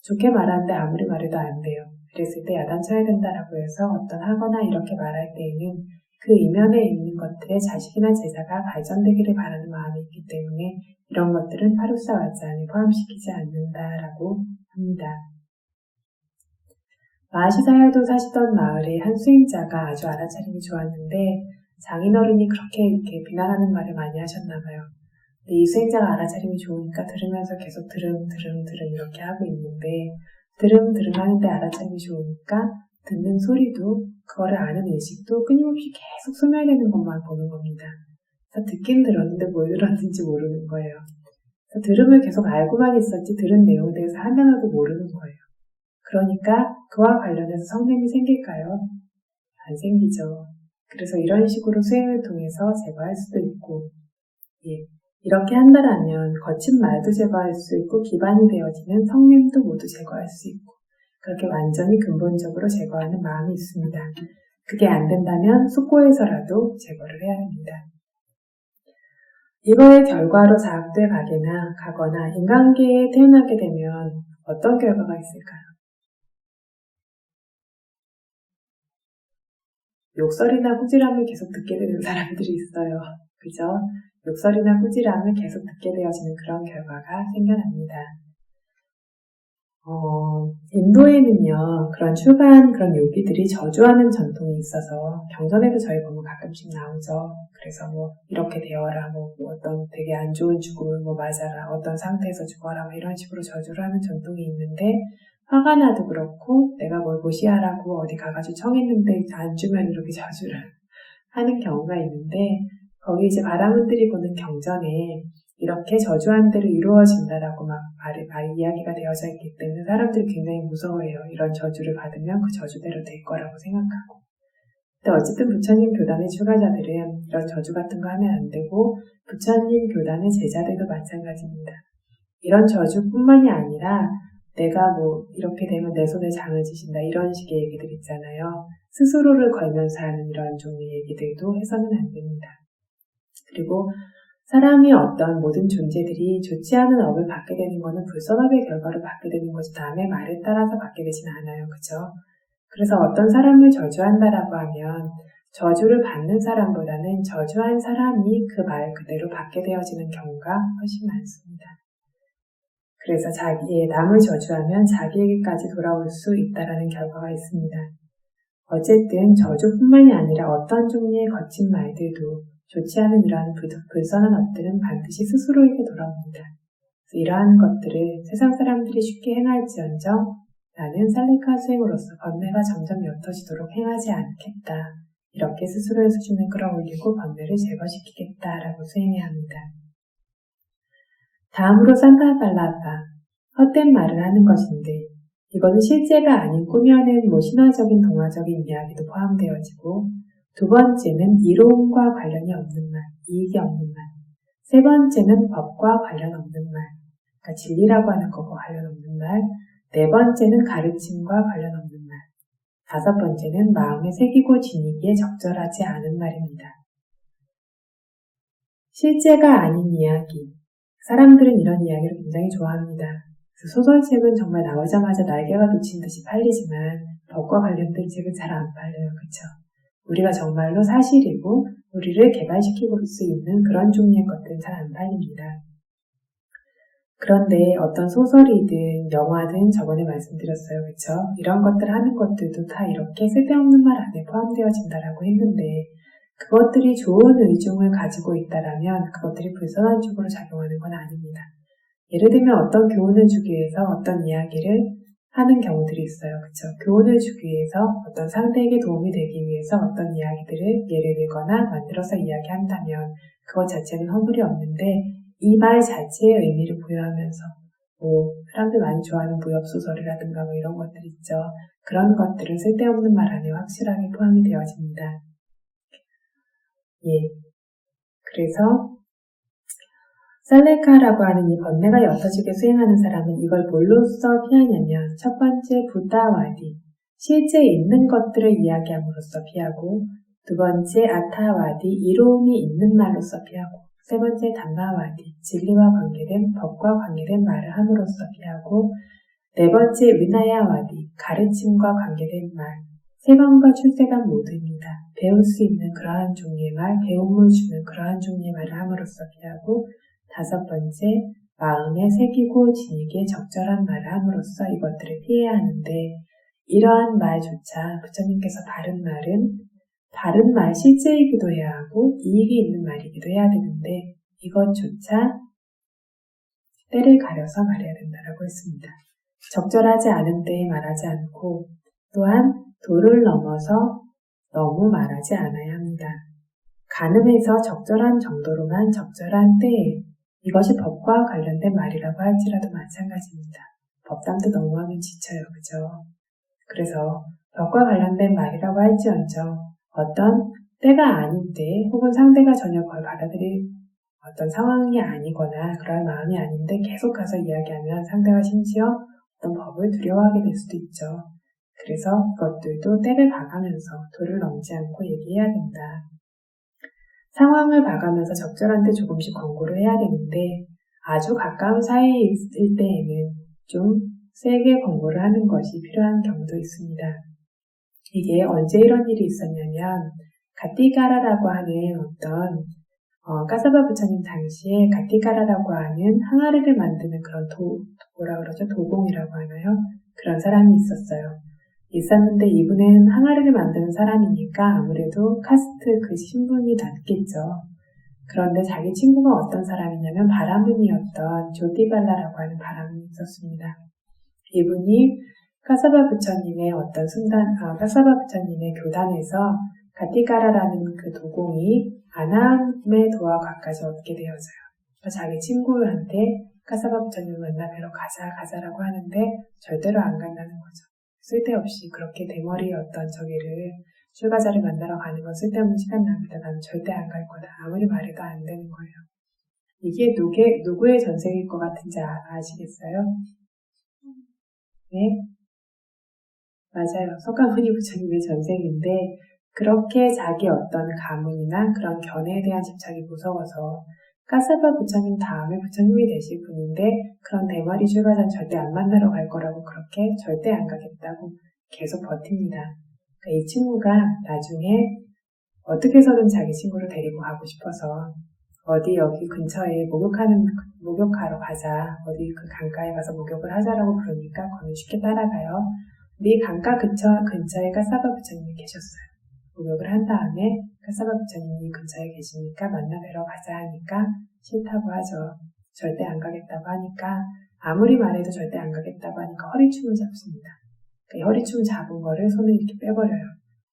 좋게 말하는데 아무리 말해도 안 돼요. 그랬을 때 야단쳐야 된다라고 해서 어떤 하거나 이렇게 말할 때에는 그 이면에 있는 것들에 자식이나 제자가 발전되기를 바라는 마음이 있기 때문에 이런 것들은 파루사 와자 안에 포함시키지 않는다라고 합니다. 마하시사야도 사시던 마을에 한 수행자가 아주 알아차림이 좋았는데 장인어른이 그렇게 이렇게 비난하는 말을 많이 하셨나봐요. 근데 이 수행자가 알아차림이 좋으니까 들으면서 계속 드름 이렇게 하고 있는데 드름 하는데 알아차림이 좋으니까 듣는 소리도 그거를 아는 의식도 끊임없이 계속 소멸되는 것만 보는 겁니다. 그래서 듣긴 들었는데 뭘 들었는지 모르는 거예요. 그래서 들음을 계속 알고만 있었지 들은 내용에 대해서 하나도 모르는 거예요. 그러니까 그와 관련해서 성냄이 생길까요? 안 생기죠. 그래서 이런 식으로 수행을 통해서 제거할 수도 있고 이렇게 한다라면 거친 말도 제거할 수 있고 기반이 되어지는 성냄도 모두 제거할 수 있고 그렇게 완전히 근본적으로 제거하는 마음이 있습니다. 그게 안 된다면 숙고해서라도 제거를 해야 합니다. 이거의 결과로 사학도에 가거나 인간계에 태어나게 되면 어떤 결과가 있을까요? 욕설이나 꾸지람을 계속 듣게 되는 사람들이 있어요. 그죠? 욕설이나 꾸지람을 계속 듣게 되어지는 그런 결과가 생겨납니다. 인도에는요, 그런 출가한 그런 요기들이 저주하는 전통이 있어서 경전에도 저희 보면 가끔씩 나오죠. 그래서 이렇게 되어라, 어떤 되게 안 좋은 죽음을 맞아라, 어떤 상태에서 죽어라, 이런 식으로 저주를 하는 전통이 있는데, 화가 나도 그렇고, 내가 뭘 무시하라고 어디 가가지고 청했는데 안 주면 이렇게 저주를 하는 경우가 있는데, 거기 이제 바라문들이 보는 경전에 이렇게 저주한 대로 이루어진다라고 이야기가 되어져 있기 때문에 사람들이 굉장히 무서워해요. 이런 저주를 받으면 그 저주대로 될 거라고 생각하고. 근데 어쨌든 부처님 교단의 출가자들은 이런 저주 같은 거 하면 안 되고 부처님 교단의 제자들도 마찬가지입니다. 이런 저주뿐만이 아니라 내가 이렇게 되면 내 손에 장을 지신다 이런 식의 얘기들 있잖아요. 스스로를 걸면서 하는 이런 종류의 얘기들도 해서는 안 됩니다. 그리고 사람이 어떤 모든 존재들이 좋지 않은 업을 받게 되는 것은 불선업의 결과로 받게 되는 것이 남의 말에 따라서 받게 되진 않아요. 그죠? 그래서 어떤 사람을 저주한다라고 하면 저주를 받는 사람보다는 저주한 사람이 그 말 그대로 받게 되어지는 경우가 훨씬 많습니다. 그래서 남을 저주하면 자기에게까지 돌아올 수 있다라는 결과가 있습니다. 어쨌든 저주뿐만이 아니라 어떤 종류의 거친 말들도 좋지 않은 이러한 불선한 업들은 반드시 스스로에게 돌아옵니다. 그래서 이러한 것들을 세상 사람들이 쉽게 행할지언정 나는 살리카 수행으로서 번뇌가 점점 옅어지도록 행하지 않겠다. 이렇게 스스로의 수준을 끌어올리고 번뇌를 제거시키겠다라고 수행해야 합니다. 다음으로 산타발라바, 헛된 말을 하는 것인데 이거는 실제가 아닌 꾸며낸 신화적인 동화적인 이야기도 포함되어지고 두 번째는 이론과 관련이 없는 말, 이익이 없는 말. 세 번째는 법과 관련 없는 말, 그러니까 진리라고 하는 것과 관련 없는 말. 네 번째는 가르침과 관련 없는 말. 다섯 번째는 마음에 새기고 지니기에 적절하지 않은 말입니다. 실제가 아닌 이야기. 사람들은 이런 이야기를 굉장히 좋아합니다. 소설책은 정말 나오자마자 날개가 돋친 듯이 팔리지만 법과 관련된 책은 잘 안 팔려요. 그렇죠? 우리가 정말로 사실이고 우리를 개발시키고 수 있는 그런 종류의 것들은 잘 안 팔립니다. 그런데 어떤 소설이든 영화든 저번에 말씀드렸어요. 그렇죠? 이런 것들 하는 것들도 다 이렇게 쓸데없는 말 안에 포함되어진다라고 했는데 그것들이 좋은 의중을 가지고 있다라면 그것들이 불선한 쪽으로 작용하는 건 아닙니다. 예를 들면 어떤 교훈을 주기 위해서 어떤 이야기를 하는 경우들이 있어요. 그렇죠? 교훈을 주기 위해서 어떤 상대에게 도움이 되기 위해서 어떤 이야기들을 예를 들거나 만들어서 이야기한다면 그것 자체는 허물이 없는데 이 말 자체의 의미를 부여하면서 사람들 많이 좋아하는 무협소설이라든가 이런 것들 있죠. 그런 것들은 쓸데없는 말 안에 확실하게 포함이 되어집니다. 그래서 살레카라고 하는 이 번뇌가 옅어지게 수행하는 사람은 이걸 뭘로써 피하냐면 첫 번째 부다와디, 실제 있는 것들을 이야기함으로써 피하고 두 번째 아타와디, 이로움이 있는 말로써 피하고 세 번째 담마와디, 진리와 관계된 법과 관계된 말을 함으로써 피하고 네 번째 위나야와디, 가르침과 관계된 말, 세관과 출세관 모두입니다. 배울 수 있는 그러한 종류의 말, 배움을 주는 그러한 종류의 말을 함으로써 피하고 다섯 번째, 마음에 새기고 지니게 적절한 말을 함으로써 이것들을 피해야 하는데 이러한 말조차 부처님께서 바른 말 실제이기도 해야 하고 이익이 있는 말이기도 해야 되는데 이것조차 때를 가려서 말해야 된다고 했습니다. 적절하지 않은 때에 말하지 않고 또한 도를 넘어서 너무 말하지 않아야 합니다. 가늠해서 적절한 정도로만 적절한 때에 이것이 법과 관련된 말이라고 할지라도 마찬가지입니다. 법담도 너무하면 지쳐요. 그죠? 그래서 법과 관련된 말이라고 할지언정 어떤 때가 아닌 때 혹은 상대가 전혀 그걸 받아들일 어떤 상황이 아니거나 그럴 마음이 아닌데 계속 가서 이야기하면 상대가 심지어 어떤 법을 두려워하게 될 수도 있죠. 그래서 그것들도 때를 봐가면서 도를 넘지 않고 얘기해야 된다. 상황을 봐가면서 적절한 때 조금씩 권고를 해야 되는데 아주 가까운 사이에 있을 때에는 좀 세게 권고를 하는 것이 필요한 경우도 있습니다. 이게 언제 이런 일이 있었냐면 가티가라라고 하는 어떤 까사바 부처님 당시에 가티가라라고 하는 항아리를 만드는 그런 도공이라고 하나요? 그런 사람이 있었는데 이분은 항아리를 만드는 사람이니까 아무래도 카스트 그 신분이 낮겠죠. 그런데 자기 친구가 어떤 사람이냐면 바라문이었던 조티발라라고 하는 바라문이 있었습니다. 이분이 까사바 부처님의 까사바 부처님의 교단에서 가티가라라는 그 도공이 아나함의 도와 가까이 얻게 되어져요. 자기 친구한테 까사바 부처님을 만나 뵈러 가자라고 하는데 절대로 안 간다는 거죠. 쓸데없이 그렇게 대머리 어떤 저기를 출가자를 만나러 가는 건 쓸데없는 시간 낭비다. 난 절대 안 갈 거다. 아무리 말해도 안 되는 거예요. 이게 누구의 전생일 것 같은지 아시겠어요? 네? 맞아요. 석가모니 부처님의 전생인데 그렇게 자기 어떤 가문이나 그런 견해에 대한 집착이 무서워서 까사바 부처님 다음에 부처님이 되실 분인데 그런 대머리 출가자는 절대 안 만나러 갈 거라고 그렇게 절대 안 가겠다고 계속 버팁니다. 그러니까 이 친구가 나중에 어떻게 해서든 자기 친구를 데리고 가고 싶어서 어디 여기 근처에 목욕하러 가자. 어디 그 강가에 가서 목욕을 하자라고 그러니까 거기 쉽게 따라가요. 이 강가 근처에 까사바 부처님이 계셨어요. 목욕을 한 다음에 까사바 부처님이 근처에 계시니까 만나 뵈러 가자 하니까 싫다고 하죠. 절대 안 가겠다고 하니까 아무리 말해도 절대 안 가겠다고 하니까 허리춤을 잡습니다. 그 허리춤 잡은 거를 손을 이렇게 빼버려요.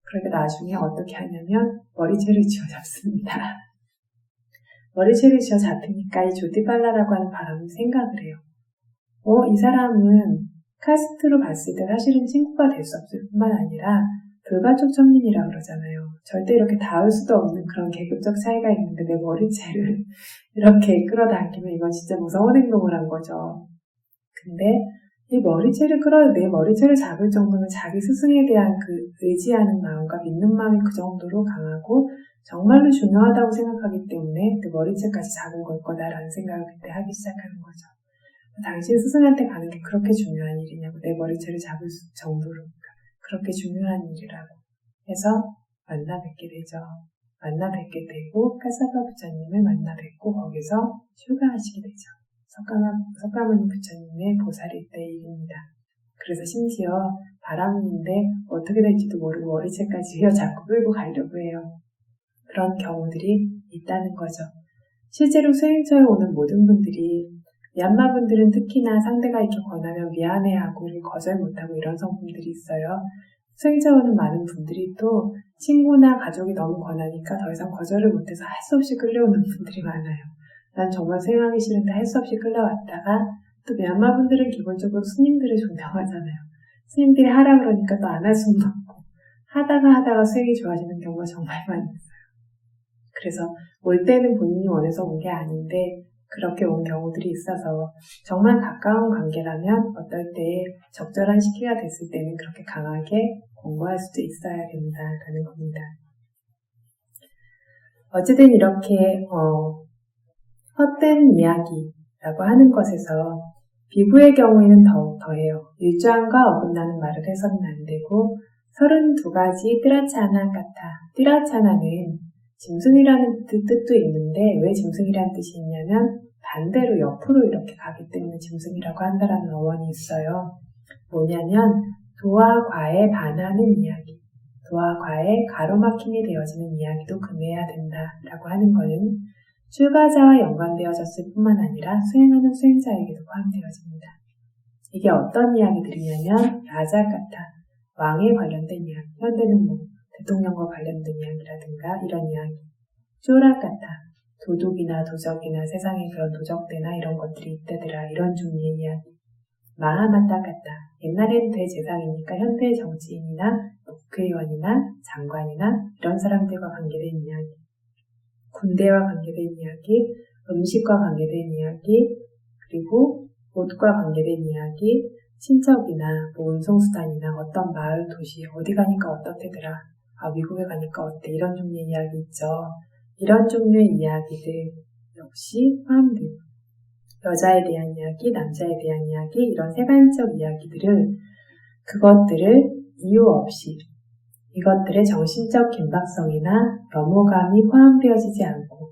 그러니까 나중에 어떻게 하냐면 머리채를 쥐어 잡습니다. 머리채를 쥐어 잡히니까 이 조티발라라고 하는 바람이 생각을 해요. 이 사람은 카스트로 봤을 때 사실은 친구가 될 수 없을 뿐만 아니라 불가촉 천민이라 그러잖아요. 절대 이렇게 닿을 수도 없는 그런 계급적 차이가 있는데 내 머리채를 이렇게 끌어당기면 이건 진짜 무서운 행동을 한 거죠. 근데 내 머리채를 잡을 정도면 자기 스승에 대한 그 의지하는 마음과 믿는 마음이 그 정도로 강하고 정말로 중요하다고 생각하기 때문에 내 머리채까지 잡은 걸 거다라는 생각을 그때 하기 시작하는 거죠. 당신 스승한테 가는 게 그렇게 중요한 일이냐고 내 머리채를 잡을 정도로 그렇게 중요한 일이라고 해서 만나 뵙게 되죠. 만나 뵙게 되고 까사바 부처님을 만나 뵙고 거기서 출가하시게 되죠. 석가모니 부처님의 보살일 때 일입니다. 그래서 심지어 바람인데 어떻게 될지도 모르고 머리채까지 휘어잡고 끌고 가려고 해요. 그런 경우들이 있다는 거죠. 실제로 수행처에 오는 모든 분들이 미얀마 분들은 특히나 상대가 이렇게 권하면 미안해하고 거절 못하고 이런 성품들이 있어요. 수행처에 오는 많은 분들이 또 친구나 가족이 너무 권하니까 더 이상 거절을 못해서 할 수 없이 끌려오는 분들이 많아요. 난 정말 수행하기 싫은데 할 수 없이 끌려왔다가 또 미얀마 분들은 기본적으로 스님들을 존경하잖아요. 스님들이 하라 그러니까 또 안 할 수는 없고 하다가 수행이 좋아지는 경우가 정말 많이 있어요. 그래서 올 때는 본인이 원해서 온 게 아닌데 그렇게 온 경우들이 있어서 정말 가까운 관계라면 어떨 때 적절한 시기가 됐을 때는 그렇게 강하게 공부할 수도 있어야 된다라는 겁니다. 어쨌든 이렇게 헛된 이야기라고 하는 것에서 비구의 경우에는 더해요. 일조한과 어긋나는 말을 해서는 안 되고 32가지 띠라차나 까타. 띠라차나는 짐승이라는 뜻도 있는데 왜 짐승이라는 뜻이 있냐면 반대로 옆으로 이렇게 가기 때문에 짐승이라고 한다라는 어원이 있어요. 뭐냐면 도와 과에 반하는 이야기, 도와 과에 가로막힘이 되어지는 이야기도 금해야 된다라고 하는 것은 출가자와 연관되어졌을 뿐만 아니라 수행하는 수행자에게도 포함되어집니다. 이게 어떤 이야기들이냐면 라자가타, 왕에 관련된 이야기, 현대는 대통령과 관련된 이야기라든가 이런 이야기, 쪼라가타, 도둑이나 도적이나 세상에 그런 도적대나 이런 것들이 있다더라 이런 종류의 이야기, 마하마타가타, 옛날엔 대제사장이니까 현대의 정치인이나 국회의원이나 장관이나 이런 사람들과 관계된 이야기, 군대와 관계된 이야기, 음식과 관계된 이야기, 그리고 옷과 관계된 이야기, 친척이나 운송수단이나 어떤 마을, 도시, 어디 가니까 어떻대더라, 미국에 가니까 어때, 이런 종류의 이야기 있죠. 이런 종류의 이야기들 역시 포함돼요. 여자에 대한 이야기, 남자에 대한 이야기, 이런 세간적 그것들을 이유 없이 이것들의 정신적 긴박성이나 넘어감이 포함되어지지 않고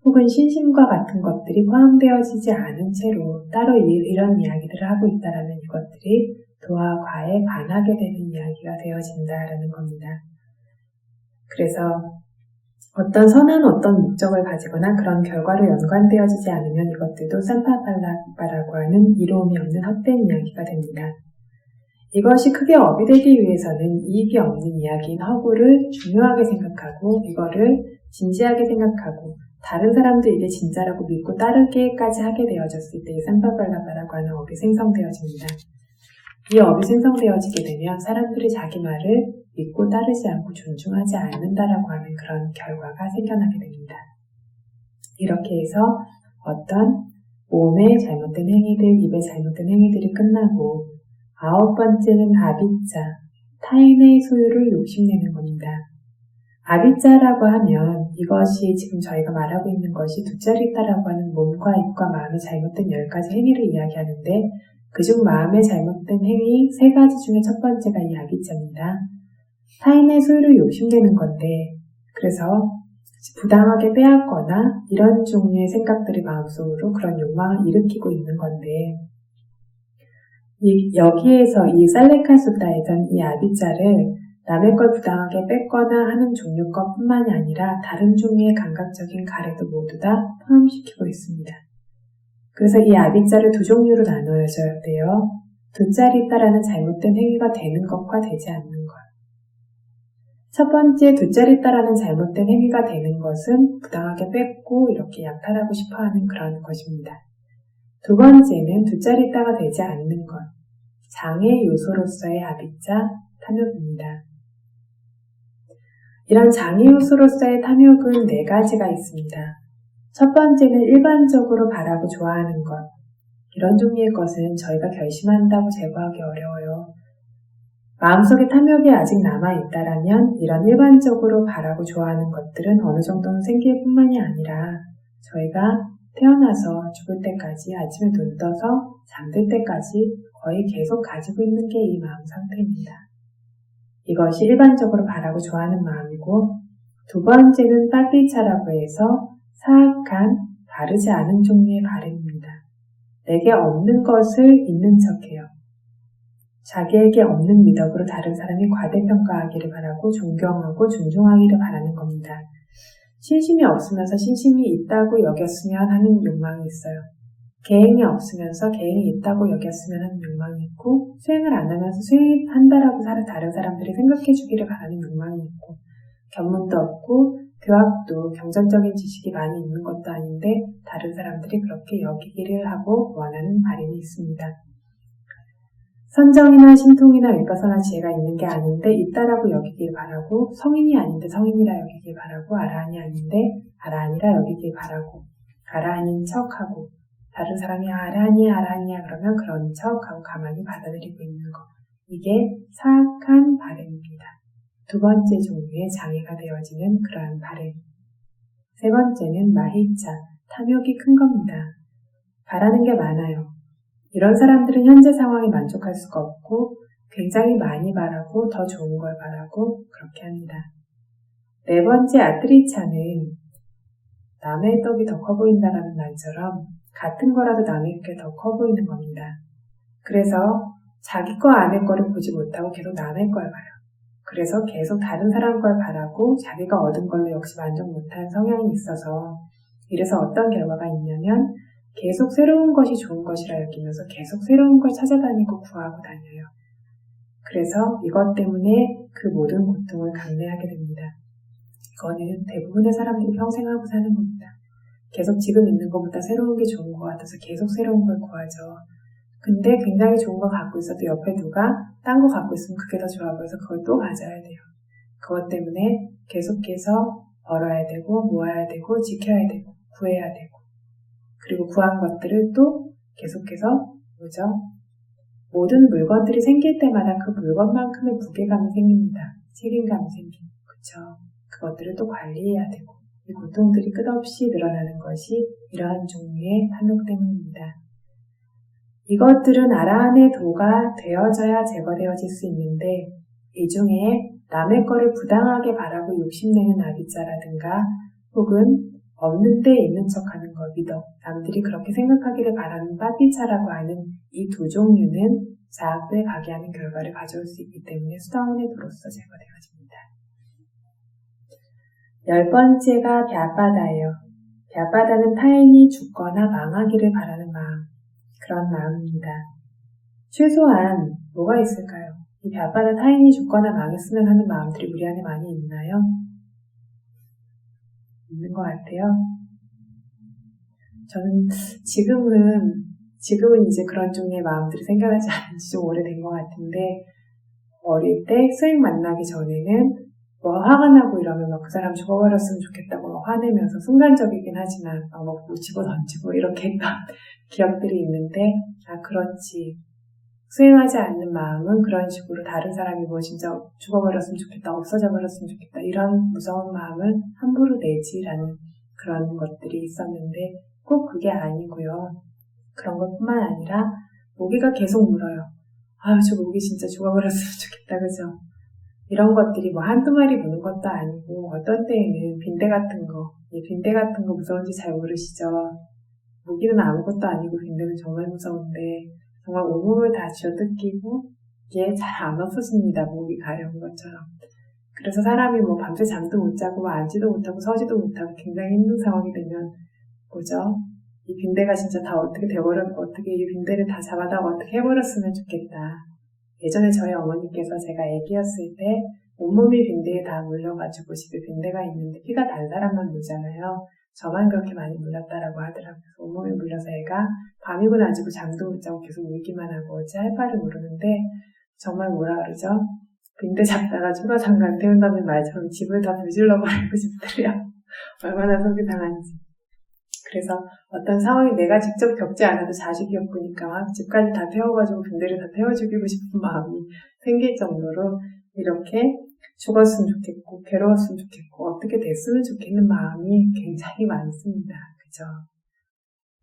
혹은 신심과 같은 것들이 포함되어지지 않은 채로 따로 이런 이야기들을 하고 있다라면 이것들이 도와 과에 반하게 되는 이야기가 되어진다라는 겁니다. 그래서 어떤 선한 어떤 목적을 가지거나 그런 결과로 연관되어지지 않으면 이것들도 산파팔라바라고 하는 이로움이 없는 헛된 이야기가 됩니다. 이것이 크게 업이 되기 위해서는 이익이 없는 이야기인 허구를 중요하게 생각하고 이거를 진지하게 생각하고 다른 사람도 이게 진짜라고 믿고 따르게까지 하게 되어졌을 때 산파팔라바라고 하는 업이 생성되어집니다. 이 업이 생성되어지게 되면 사람들이 자기 말을 믿고 따르지 않고 존중하지 않는다라고 하는 그런 결과가 생겨나게 됩니다. 이렇게 해서 어떤 몸의 잘못된 행위들, 입의 잘못된 행위들이 끝나고 9번째는 아비짜, 타인의 소유를 욕심내는 겁니다. 아비짜라고 하면 이것이 지금 저희가 말하고 있는 것이 두짜리따라고 하는 몸과 입과 마음의 잘못된 10가지 행위를 이야기하는데 그중 마음의 잘못된 행위 3가지 중에 첫 번째가 이 아비짜입니다. 타인의 소유를 욕심내는 건데 그래서 부당하게 빼앗거나 이런 종류의 생각들이 마음속으로 그런 욕망을 일으키고 있는 건데 여기에서 이 살레카수다에선 이 아비짜를 남의 걸 부당하게 뺏거나 하는 종류 것뿐만이 아니라 다른 종류의 감각적인 가래도 모두 다 포함시키고 있습니다. 그래서 이 아비짜를 2종류로 나누어져야 돼요. 두짜리따라는 잘못된 행위가 되는 것과 되지 않는 것. 첫 번째 두짜리따라는 잘못된 행위가 되는 것은 부당하게 뺏고 이렇게 약탈하고 싶어하는 그런 것입니다. 두 번째는 두짜리따가 되지 않는 것. 장애 요소로서의 아비짜, 탐욕입니다. 이런 장애 요소로서의 탐욕은 4가지가 있습니다. 첫 번째는 일반적으로 바라고 좋아하는 것. 이런 종류의 것은 저희가 결심한다고 제거하기 어려워요. 마음속에 탐욕이 아직 남아있다라면 이런 일반적으로 바라고 좋아하는 것들은 어느 정도는 생길 뿐만이 아니라 저희가 태어나서 죽을 때까지 아침에 눈 떠서 잠들 때까지 거의 계속 가지고 있는 게 이 마음 상태입니다. 이것이 일반적으로 바라고 좋아하는 마음이고 두 번째는 빨비차라고 해서 사악한, 바르지 않은 종류의 바램입니다. 내게 없는 것을 있는 척해요. 자기에게 없는 미덕으로 다른 사람이 과대평가하기를 바라고 존경하고 존중하기를 바라는 겁니다. 신심이 없으면서 신심이 있다고 여겼으면 하는 욕망이 있어요. 계행이 없으면서 계행이 있다고 여겼으면 하는 욕망이 있고 수행을 안 하면서 수행한다라고 다른 사람들이 생각해 주기를 바라는 욕망이 있고 견문도 없고 교학도 경전적인 지식이 많이 있는 것도 아닌데 다른 사람들이 그렇게 여기기를 하고 원하는 바람이 있습니다. 선정이나 신통이나 위파서나 지혜가 있는 게 아닌데 있다라고 여기길 바라고 성인이 아닌데 성인이라 여기길 바라고 아라한이 아닌데 아라한이라 여기길 바라고 가라앉은 척하고 다른 사람이 아라니야 그러면 그런 척하고 가만히 받아들이고 있는 것. 이게 사악한 바램입니다. 두 번째 종류의 장애가 되어지는 그러한 바램. 세 번째는 마히차, 탐욕이 큰 겁니다. 바라는 게 많아요. 이런 사람들은 현재 상황에 만족할 수가 없고 굉장히 많이 바라고 더 좋은 걸 바라고 그렇게 합니다. 네 번째 아트리차는 남의 떡이 더 커 보인다라는 말처럼 같은 거라도 남에게 더 커 보이는 겁니다. 그래서 자기 거 아내 거를 보지 못하고 계속 남의 걸 봐요. 그래서 계속 다른 사람 걸 바라고 자기가 얻은 걸로 역시 만족 못한 성향이 있어서 이래서 어떤 결과가 있냐면 계속 새로운 것이 좋은 것이라 여기면서 계속 새로운 걸 찾아다니고 구하고 다녀요. 그래서 이것 때문에 그 모든 고통을 감내하게 됩니다. 이거는 대부분의 사람들이 평생 하고 사는 겁니다. 계속 지금 있는 것보다 새로운 게 좋은 것 같아서 계속 새로운 걸 구하죠. 근데 굉장히 좋은 거 갖고 있어도 옆에 누가 딴 거 갖고 있으면 그게 더 좋아 보여서 그걸 또 가져야 돼요. 그것 때문에 계속해서 벌어야 되고 모아야 되고 지켜야 되고 구해야 되고 그리고 구한 것들을 또 계속해서 모든 물건들이 생길 때마다 그 물건만큼의 무게감이 생깁니다. 책임감이 생기고 그쵸? 그것들을 또 관리해야 되고 이 고통들이 끝없이 늘어나는 것이 이러한 종류의 탐욕 때문입니다. 이것들은 아라한의 도가 되어져야 제거되어질 수 있는데 이 중에 남의 거를 부당하게 바라고 욕심내는 아비짜라든가 혹은 없는 데 있는 척하는 거 미덕, 남들이 그렇게 생각하기를 바라는 빠비차라고 하는 이 두 종류는 자학도에 가게 하는 결과를 가져올 수 있기 때문에 수다원의 도로서 제거되어집니다. 10번째가 벼바다예요. 벼바다는 타인이 죽거나 망하기를 바라는 마음, 그런 마음입니다. 최소한 뭐가 있을까요? 이 벼바다 타인이 죽거나 망했으면 하는 마음들이 우리 안에 많이 있나요? 있는 것 같아요. 저는 지금은 이제 그런 종류의 마음들이 생겨나지 않은 지 좀 오래된 것 같은데 어릴 때 스님 만나기 전에는 뭐 화가 나고 이러면 막 그 사람 죽어버렸으면 좋겠다고 막 화내면서 순간적이긴 하지만 막 먹고 집어 던지고 이렇게 했던 기억들이 있는데 그렇지. 수행하지 않는 마음은 그런 식으로 다른 사람이 뭐 진짜 죽어버렸으면 좋겠다, 없어져 버렸으면 좋겠다 이런 무서운 마음을 함부로 내지라는 그런 것들이 있었는데 꼭 그게 아니고요. 그런 것뿐만 아니라 모기가 계속 물어요. 저 모기 진짜 죽어버렸으면 좋겠다, 그죠? 이런 것들이 뭐 한두 마리 무는 것도 아니고 어떤 때에는 빈대 같은 거 무서운지 잘 모르시죠? 모기는 아무것도 아니고 빈대는 정말 무서운데 정말 온몸을 다 쥐어뜯기고 이게 잘 안 없어집니다. 목이 가려운 것처럼. 그래서 사람이 뭐 밤새 잠도 못 자고 앉지도 못하고 서지도 못하고 굉장히 힘든 상황이 되면 이 빈대가 진짜 다 어떻게 이 빈대를 다 잡아다가 어떻게 해버렸으면 좋겠다. 예전에 저희 어머니께서 제가 아기였을 때 온몸이 빈대에 다 물려가지고 집에 빈대가 있는데 피가 단 사람만 물잖아요. 저만 그렇게 많이 물렸다라고 하더라고요. 온몸에 물려서 애가 밤이고 낮이고 잠도 못 자고 계속 울기만 하고 어찌 할 바를 모르는데 정말 뭐라 그러죠? 빈대 잡다가 추가장관 태운다는 말처럼 집을 다 불질러버리고 싶더래요. 얼마나 속이 당한지. 그래서 어떤 상황이 내가 직접 겪지 않아도 자식이 겪으니까 집까지 다 태워가지고 빈대를 다 태워 죽이고 싶은 마음이 생길 정도로 이렇게 죽었으면 좋겠고 괴로웠으면 좋겠고 어떻게 됐으면 좋겠는 마음이 굉장히 많습니다. 그죠?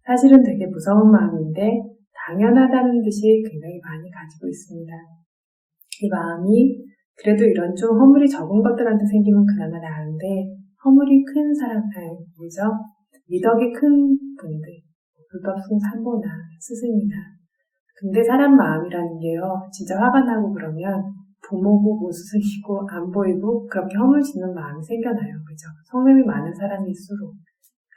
사실은 되게 무서운 마음인데 당연하다는 듯이 굉장히 많이 가지고 있습니다. 이 마음이 그래도 이런 좀 허물이 적은 것들한테 생기면 그나마 나은데 허물이 큰 사람, 미덕이 큰 분들, 불법승 산보나 스승이나 근데 사람 마음이라는 게요 진짜 화가 나고 그러면 부모고 모스이고 안 보이고 그렇게 허물 짓는 마음이 생겨나요. 그죠? 성냄이 많은 사람일수록.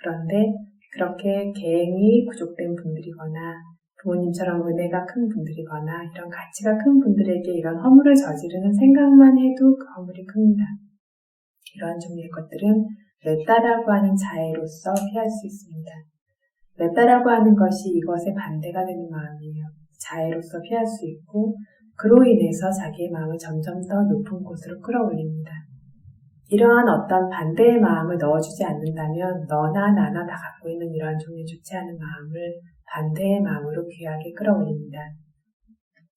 그런데 그렇게 계행이 부족된 분들이거나 부모님처럼 은혜가 큰 분들이거나 이런 가치가 큰 분들에게 이런 허물을 저지르는 생각만 해도 그 허물이 큽니다. 이러한 종류의 것들은 메따라고 하는 자애로서 피할 수 있습니다. 메따라고 하는 것이 이것의 반대가 되는 마음이에요. 자애로서 피할 수 있고 그로 인해서 자기의 마음을 점점 더 높은 곳으로 끌어올립니다. 이러한 어떤 반대의 마음을 넣어주지 않는다면 너나 나나 다 갖고 있는 이러한 종류 좋지 않은 마음을 반대의 마음으로 귀하게 끌어올립니다.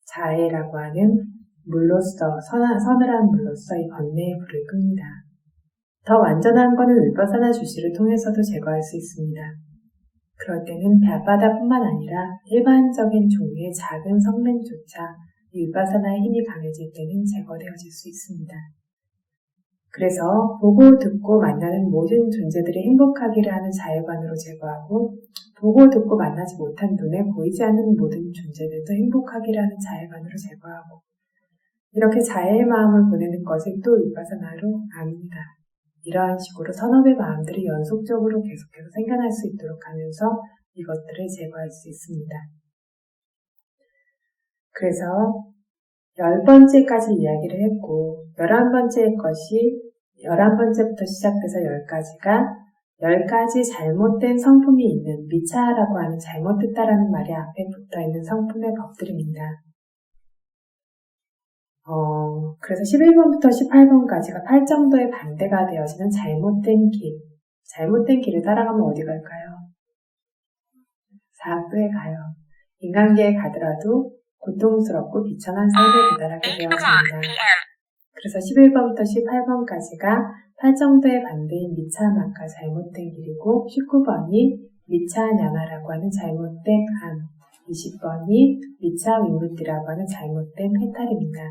자애라고 하는 물로서 서늘한 물로서 이 번뇌의 불을 끕니다. 더 완전한 것은 위파사나 주시를 통해서도 제거할 수 있습니다. 그럴 때는 발바닥뿐만 아니라 일반적인 종류의 작은 성냄조차 이 위파사나의 힘이 강해질 때는 제거되어질 수 있습니다. 그래서 보고 듣고 만나는 모든 존재들이 행복하기를 하는 자애관으로 제거하고 보고 듣고 만나지 못한 눈에 보이지 않는 모든 존재들도 행복하기를 하는 자애관으로 제거하고 이렇게 자애의 마음을 보내는 것을 또 위파사나로 압니다. 이러한 식으로 선업의 마음들이 연속적으로 계속해서 생겨날 수 있도록 하면서 이것들을 제거할 수 있습니다. 그래서 10번째까지 이야기를 했고 11번째부터 시작해서 10가지가 10가지 잘못된 성품이 있는 미차라고 하는 잘못됐다라는 말이 앞에 붙어있는 성품의 법들입니다. 그래서 11번부터 18번까지가 8정도의 반대가 되어지는 잘못된 길. 잘못된 길을 따라가면 어디 갈까요? 사악도에 가요. 인간계에 가더라도 고통스럽고 비천한 삶에 도달하게 되어집니다. 그래서 11번부터 18번까지가 8정도의 반대인 미차마가 잘못된 길이고 19번이 미차냐마라고 하는 잘못된 암, 20번이 미차위무띠라고 하는 잘못된 해탈입니다.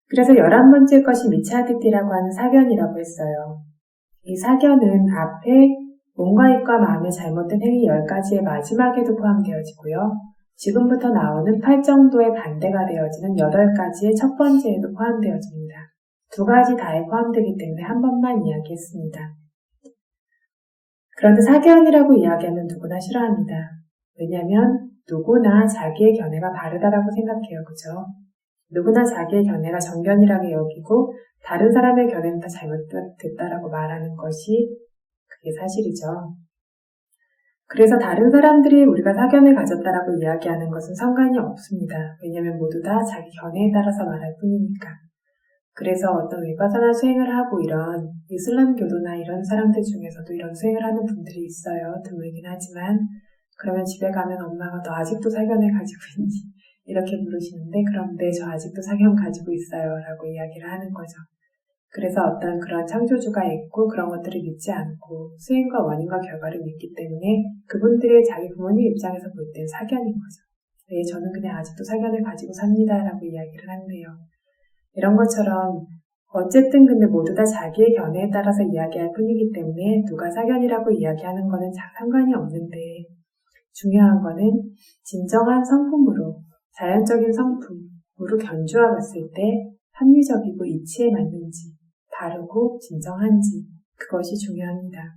그래서 11번째 것이 미차디띠라고 하는 사견이라고 했어요. 이 사견은 앞에 몸과 입과 마음의 잘못된 행위 10가지의 마지막에도 포함되어지고요. 지금부터 나오는 8정도의 반대가 되어지는 8가지의 첫 번째에도 포함되어집니다. 2가지 다에 포함되기 때문에 한 번만 이야기했습니다. 그런데 사견이라고 이야기하면 누구나 싫어합니다. 왜냐하면 누구나 자기의 견해가 바르다라고 생각해요. 그죠? 누구나 자기의 견해가 정견이라고 여기고 다른 사람의 견해는 다 잘못됐다라고 말하는 것이 그게 사실이죠. 그래서 다른 사람들이 우리가 사견을 가졌다라고 이야기하는 것은 상관이 없습니다. 왜냐하면 모두 다 자기 견해에 따라서 말할 뿐이니까. 그래서 어떤 위파사나 수행을 하고 이런 이슬람교도나 이런 사람들 중에서도 이런 수행을 하는 분들이 있어요. 드물긴 하지만 그러면 집에 가면 엄마가 너 아직도 사견을 가지고 있니? 이렇게 물으시는데 그럼 네, 저 아직도 사견 가지고 있어요 라고 이야기를 하는 거죠. 그래서 어떤 그런 창조주가 있고 그런 것들을 믿지 않고 수행과 원인과 결과를 믿기 때문에 그분들의 자기 부모님 입장에서 볼 때는 사견인 거죠. 네, 저는 그냥 아직도 사견을 가지고 삽니다 라고 이야기를 한대요. 이런 것처럼 어쨌든 근데 모두 다 자기의 견해에 따라서 이야기할 뿐이기 때문에 누가 사견이라고 이야기하는 거는 상관이 없는데 중요한 거는 진정한 성품으로 자연적인 성품으로 견주어 봤을 때 합리적이고 이치에 맞는지 바르고 진정한지 그것이 중요합니다.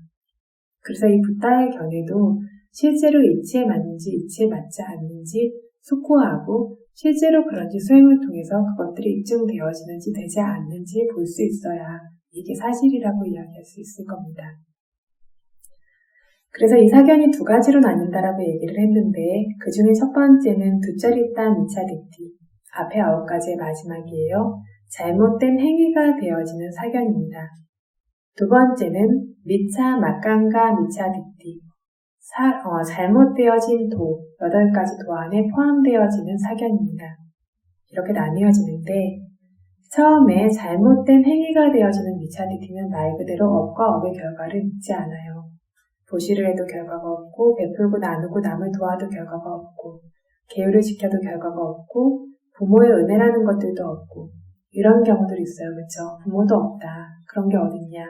그래서 이 붓다의 견해도 실제로 이치에 맞는지 이치에 맞지 않는지 숙고하고 실제로 그런지 수행을 통해서 그것들이 입증되어지는지 되지 않는지 볼 수 있어야 이게 사실이라고 이야기할 수 있을 겁니다. 그래서 이 사견이 2가지로 나뉜다라고 얘기를 했는데 그 중에 첫 번째는 두짜리따 미차디티, 앞에 9가지의 마지막이에요. 잘못된 행위가 되어지는 사견입니다. 2번째는 미차 막강가 미차디티, 잘못되어진 도, 8가지 도 안에 포함되어지는 사견입니다. 이렇게 나뉘어지는데 처음에 잘못된 행위가 되어지는 미차디티는 말 그대로 업과 업의 결과를 믿지 않아요. 도시를 해도 결과가 없고 베풀고 나누고 남을 도와도 결과가 없고 계율을 지켜도 결과가 없고 부모의 은혜라는 것들도 없고 이런 경우들이 있어요. 그렇죠? 부모도 없다. 그런 게 어딨냐.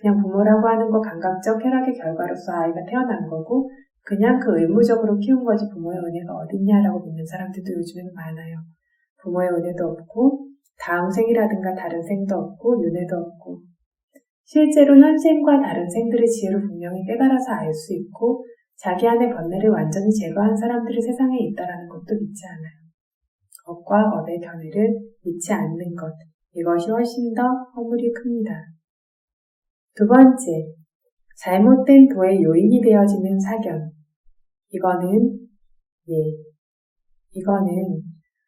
그냥 부모라고 하는 거 감각적 쾌락의 결과로서 아이가 태어난 거고 그냥 그 의무적으로 키운 거지 부모의 은혜가 어딨냐라고 믿는 사람들도 요즘에는 많아요. 부모의 은혜도 없고 다음 생이라든가 다른 생도 없고 윤회도 없고 실제로 현생과 다른 생들의 지혜를 분명히 깨달아서 알 수 있고 자기 안의 번뇌를 완전히 제거한 사람들이 세상에 있다는 것도 믿지 않아요. 업과 업의 견해를 믿지 않는 것, 이것이 훨씬 더 허물이 큽니다. 2번째, 잘못된 도의 요인이 되어지는 사견. 이거는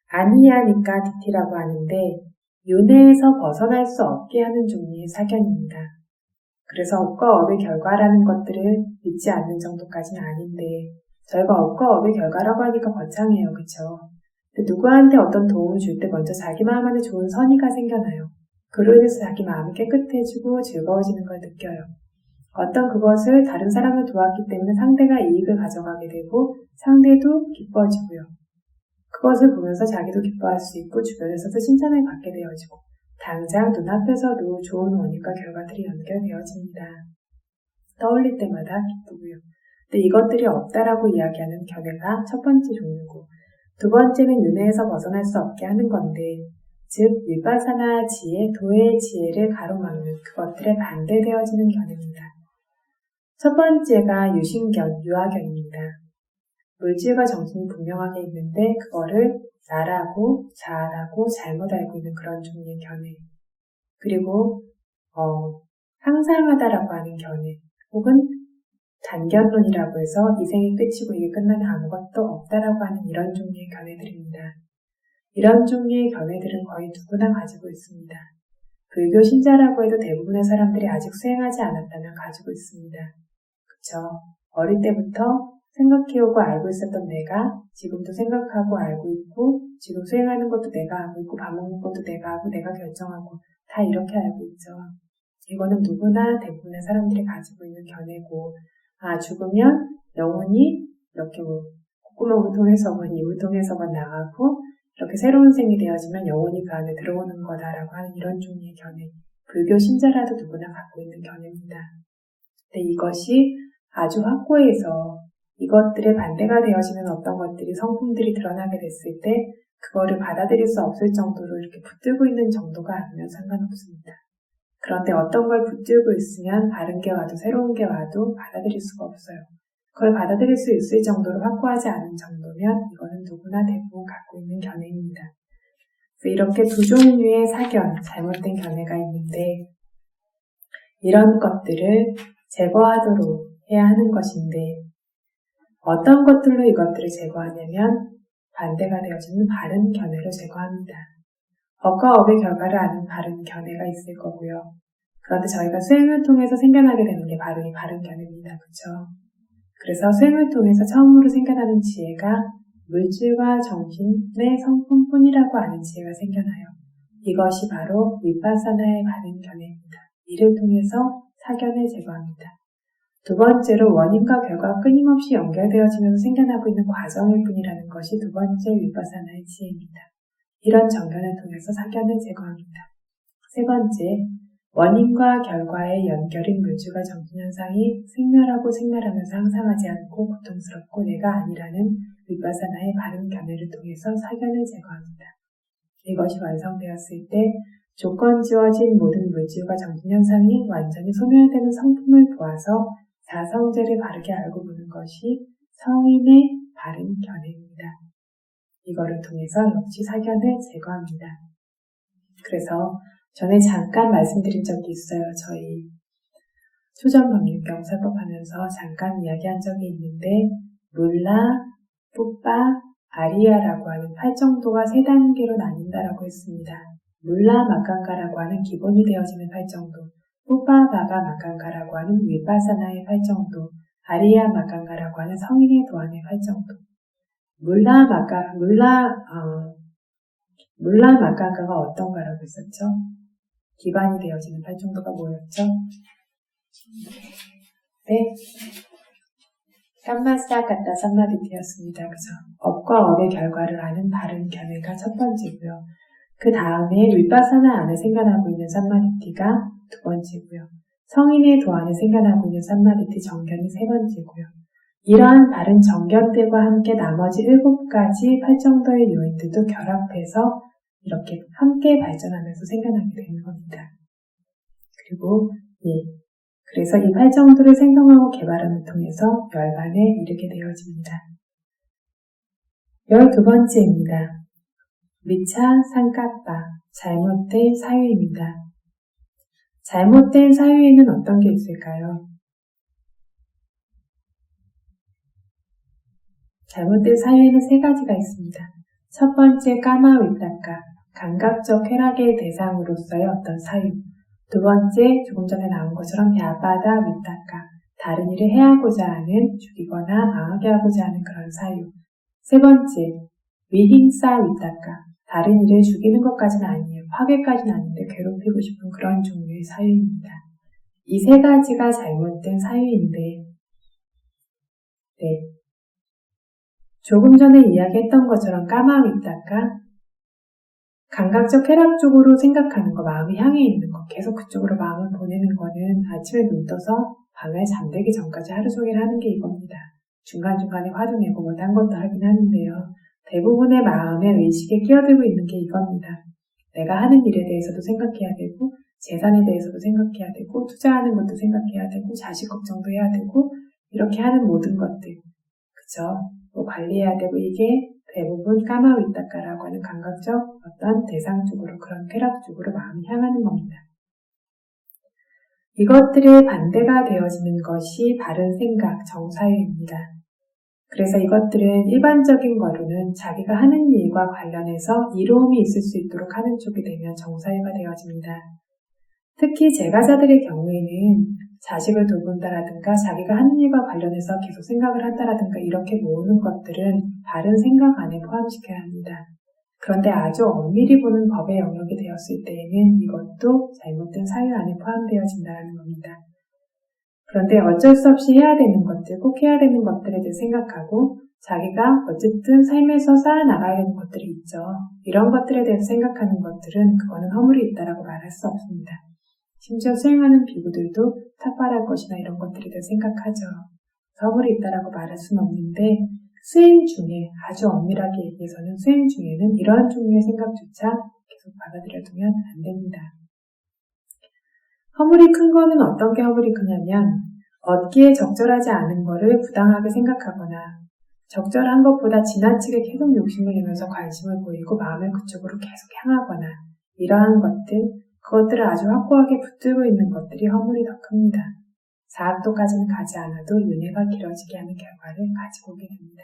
아니야니까 디티라고 하는데 윤회에서 벗어날 수 없게 하는 종류의 사견입니다. 그래서 업과 업의 결과라는 것들을 믿지 않는 정도까지는 아닌데 저희가 업과 업의 결과라고 하니까 거창해요. 그쵸? 누구한테 어떤 도움을 줄 때 먼저 자기 마음 안에 좋은 선의가 생겨나요. 그로 인해서 자기 마음이 깨끗해지고 즐거워지는 걸 느껴요. 어떤 그것을 다른 사람을 도왔기 때문에 상대가 이익을 가져가게 되고 상대도 기뻐지고요. 그것을 보면서 자기도 기뻐할 수 있고 주변에서도 칭찬을 받게 되어지고 당장 눈앞에서도 좋은 원인과 결과들이 연결되어집니다. 떠올릴 때마다 기쁘고요. 근데 이것들이 없다라고 이야기하는 견해가 첫 번째 종류고 두 번째는 윤회에서 벗어날 수 없게 하는 건데 즉 위파사나 지혜, 도의 지혜를 가로막는 그것들에 반대되어지는 견해입니다. 첫 번째가 유신견, 유아견입니다. 물질과 정신이 분명하게 있는데 그거를 나라고, 자아라고 잘못 알고 있는 그런 종류의 견해. 그리고 상상하다라고 하는 견해 혹은 단견론이라고 해서 이 생이 끝이고 이게 끝나면 아무것도 없다라고 하는 이런 종류의 견해들입니다. 이런 종류의 견해들은 거의 누구나 가지고 있습니다. 불교 신자라고 해도 대부분의 사람들이 아직 수행하지 않았다면 가지고 있습니다. 그쵸? 어릴 때부터 생각해오고 알고 있었던 내가 지금도 생각하고 알고 있고 지금 수행하는 것도 내가 하고 있고 밥 먹는 것도 내가 하고 내가 결정하고 다 이렇게 알고 있죠. 이거는 누구나 대부분의 사람들이 가지고 있는 견해고 죽으면 영혼이 이렇게 콧구멍을 통해서건 입을 통해서건 나가고 이렇게 새로운 생이 되어지면 영혼이 그 안에 들어오는 거다라고 하는 이런 종류의 견해. 불교 신자라도 누구나 갖고 있는 견해입니다. 근데 이것이 아주 확고해서 이것들에 반대가 되어지는 어떤 것들이 성품들이 드러나게 됐을 때 그거를 받아들일 수 없을 정도로 이렇게 붙들고 있는 정도가 아니면 상관없습니다. 그런데 어떤 걸 붙들고 있으면 다른 게 와도 새로운 게 와도 받아들일 수가 없어요. 그걸 받아들일 수 있을 정도로 확고하지 않은 정도면 이거는 누구나 대부분 갖고 있는 견해입니다. 그래서 이렇게 두 종류의 사견, 잘못된 견해가 있는데 이런 것들을 제거하도록 해야 하는 것인데 어떤 것들로 이것들을 제거하냐면 반대가 되어지는 바른 견해를 제거합니다. 업과 업의 결과를 아는 바른 견해가 있을 거고요. 그런데 저희가 수행을 통해서 생겨나게 되는 게 바로 이 바른 견해입니다. 그렇죠? 그래서 수행을 통해서 처음으로 생겨나는 지혜가 물질과 정신의 성품뿐이라고 아는 지혜가 생겨나요. 이것이 바로 위파사나의 바른 견해입니다. 이를 통해서 사견을 제거합니다. 두 번째로 원인과 결과가 끊임없이 연결되어지면서 생겨나고 있는 과정일 뿐이라는 것이 두 번째 위파사나의 지혜입니다. 이런 정견을 통해서 사견을 제거합니다. 세 번째, 원인과 결과의 연결인 물질과 정신현상이 생멸하고 생멸하면서 항상하지 않고 고통스럽고 내가 아니라는 위파사나의 바른 견해를 통해서 사견을 제거합니다. 이것이 완성되었을 때 조건지어진 모든 물질과 정신현상이 완전히 소멸되는 성품을 보아서 자성제를 바르게 알고 보는 것이 성인의 바른 견해입니다. 이거를 통해서 역시 사견을 제거합니다. 그래서 전에 잠깐 말씀드린 적이 있어요. 저희 초전법륜경 설법하면서 잠깐 이야기한 적이 있는데 물라, 뿌빠, 아리야라고 하는 8정도가 3단계로 나뉜다라고 했습니다. 물라 마칸가라고 하는 기본이 되어지는 8정도, 뿌빠 바바 마칸가라고 하는 위파사나의 8정도, 아리야 마칸가라고 하는 성인의 도안의 8정도. 물라 마칸가가 어떤가라고 했었죠? 기반이 되어지는 8정도가 뭐였죠? 네. 깜마사 같다 삼마디티였습니다. 그죠? 업과 업의 결과를 아는 바른 견해가 첫 번째고요. 그 다음에 위파사나 안에 생겨나고 있는 삼마디티가 두 번째고요. 성인의 도안에 생겨나고 있는 삼마디티 정견이 세 번째고요. 이러한 바른 정견들과 함께 나머지 7가지 8정도의 요인들도 결합해서 이렇게 함께 발전하면서 생겨나게 되는 겁니다. 그리고 그래서 이 8정도를 생성하고 개발함을 통해서 열반에 이르게 되어집니다. 12번째입니다. 미차 상카빠, 잘못된 사유입니다. 잘못된 사유에는 어떤 게 있을까요? 잘못된 사유에는 3가지가 있습니다. 첫 번째 까마 위타카, 감각적 쾌락의 대상으로서의 어떤 사유. 두 번째, 조금 전에 나온 것처럼 벼바다 위타카, 다른 일을 해하고자 하는, 죽이거나 망하게 하고자 하는 그런 사유. 세 번째, 위힝사 위타카, 다른 일을 죽이는 것까지는 아니에요. 파괴까지는 아닌데 괴롭히고 싶은 그런 종류의 사유입니다. 이 세 가지가 잘못된 사유인데, 조금 전에 이야기했던 것처럼 까마 위타카, 감각적 쾌락 쪽으로 생각하는 거, 마음이 향해 있는 거, 계속 그쪽으로 마음을 보내는 거는 아침에 눈 떠서 밤에 잠들기 전까지 하루 종일 하는 게 이겁니다. 중간중간에 화도 내고 뭐 딴 것도 하긴 하는데요. 대부분의 마음의 의식에 끼어들고 있는 게 이겁니다. 내가 하는 일에 대해서도 생각해야 되고, 재산에 대해서도 생각해야 되고, 투자하는 것도 생각해야 되고, 자식 걱정도 해야 되고, 이렇게 하는 모든 것들. 그쵸? 뭐 관리해야 되고, 이게 대부분 까마 위타카라고 하는 감각적 어떤 대상 쪽으로, 그런 쾌락 쪽으로 마음이 향하는 겁니다. 이것들의 반대가 되어지는 것이 바른 생각, 정사유입니다. 그래서 이것들은 일반적인 거로는 자기가 하는 일과 관련해서 이로움이 있을 수 있도록 하는 쪽이 되면 정사유가 되어집니다. 특히 제가자들의 경우에는 자식을 돌본다라든가 자기가 하는 일과 관련해서 계속 생각을 한다라든가 이렇게 모으는 것들은 바른 생각 안에 포함시켜야 합니다. 그런데 아주 엄밀히 보는 법의 영역이 되었을 때에는 이것도 잘못된 사유 안에 포함되어진다는 겁니다. 그런데 어쩔 수 없이 해야 되는 것들, 꼭 해야 되는 것들에 대해 생각하고 자기가 어쨌든 삶에서 쌓아나가야 되는 것들이 있죠. 이런 것들에 대해서 생각하는 것들은 그거는 허물이 있다라고 말할 수 없습니다. 심지어 수행하는 비구들도 탁발할 것이나 이런 것들에 대해 생각하죠. 허물이 있다라고 말할 수는 없는데 수행 중에 아주 엄밀하게 얘기해서는 수행 중에는 이러한 종류의 생각조차 계속 받아들여두면 안 됩니다. 허물이 큰 거는 어떤 게 허물이 크냐면 얻기에 적절하지 않은 거를 부당하게 생각하거나 적절한 것보다 지나치게 계속 욕심을 내면서 관심을 보이고 마음을 그쪽으로 계속 향하거나 이러한 것들, 그것들을 아주 확고하게 붙들고 있는 것들이 허물이 더 큽니다. 사학도까지는 가지 않아도 윤회가 길어지게 하는 결과를 가지고 오게 됩니다.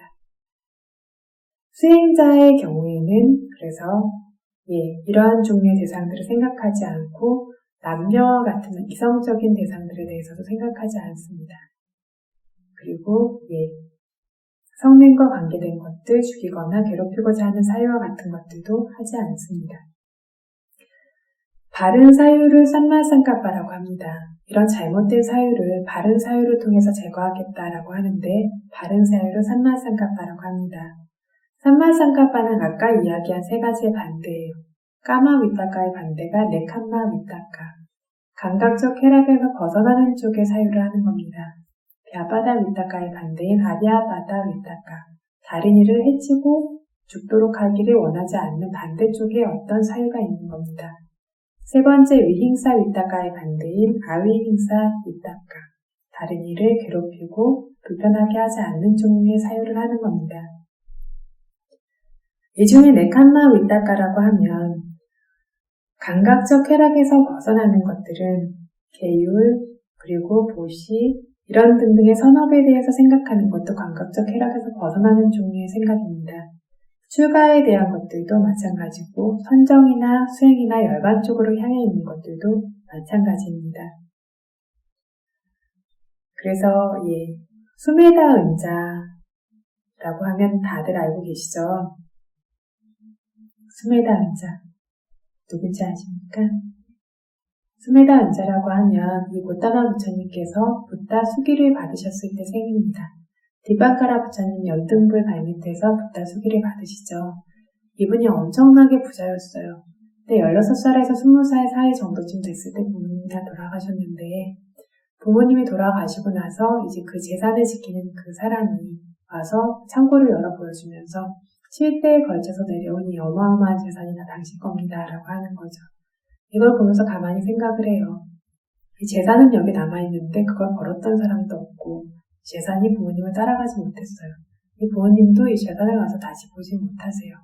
수행자의 경우에는 그래서 이러한 종류의 대상들을 생각하지 않고 남녀와 같은 이성적인 대상들에 대해서도 생각하지 않습니다. 그리고 성능과 관계된 것들, 죽이거나 괴롭히고자 하는 사유와 같은 것들도 하지 않습니다. 바른 사유를 삼마상카파라고 합니다. 이런 잘못된 사유를 바른 사유를 통해서 제거하겠다라고 하는데 바른 사유를 삼마상카파라고 합니다. 삼마상카파는 아까 이야기한 세 가지의 반대예요. 까마 위타카의 반대가 네칸마 위타카, 감각적 쾌락에서 벗어나는 쪽의 사유를 하는 겁니다. 벼바다 위타카의 반대인 아비아바다 위타카, 다른 이를 해치고 죽도록 하기를 원하지 않는 반대쪽에 어떤 사유가 있는 겁니다. 세 번째 위힝사 위타카의 반대인 아위힝사 위타카, 다른 이를 괴롭히고 불편하게 하지 않는 종류의 사유를 하는 겁니다. 이 중에 네칸마 위타카라고 하면 감각적 쾌락에서 벗어나는 것들은 계율, 그리고 보시, 이런 등등의 선업에 대해서 생각하는 것도 감각적 쾌락에서 벗어나는 종류의 생각입니다. 출가에 대한 것들도 마찬가지고 선정이나 수행이나 열반 쪽으로 향해 있는 것들도 마찬가지입니다. 그래서 수메다 은자라고 하면 다들 알고 계시죠? 수메다 은자 누군지 아십니까? 수메다 은자라고 하면 이 고타마 부처님께서 부다 수기를 받으셨을 때 생입니다. 뒷바카라 부처님 연등불 발밑에서 부다 수기를 받으시죠. 이분이 엄청나게 부자였어요. 근데 16살에서 20살 사이 정도쯤 됐을 때 부모님이 다 돌아가셨는데 부모님이 돌아가시고 나서 이제 그 재산을 지키는 그 사람이 와서 창고를 열어 보여주면서 7대에 걸쳐서 내려온 이 어마어마한 재산이 다 당신 겁니다 라고 하는 거죠. 이걸 보면서 가만히 생각을 해요. 이 재산은 여기 남아있는데 그걸 벌었던 사람도 없고 재산이 부모님을 따라가지 못했어요. 이 부모님도 이 재산을 가서 다시 보지 못하세요.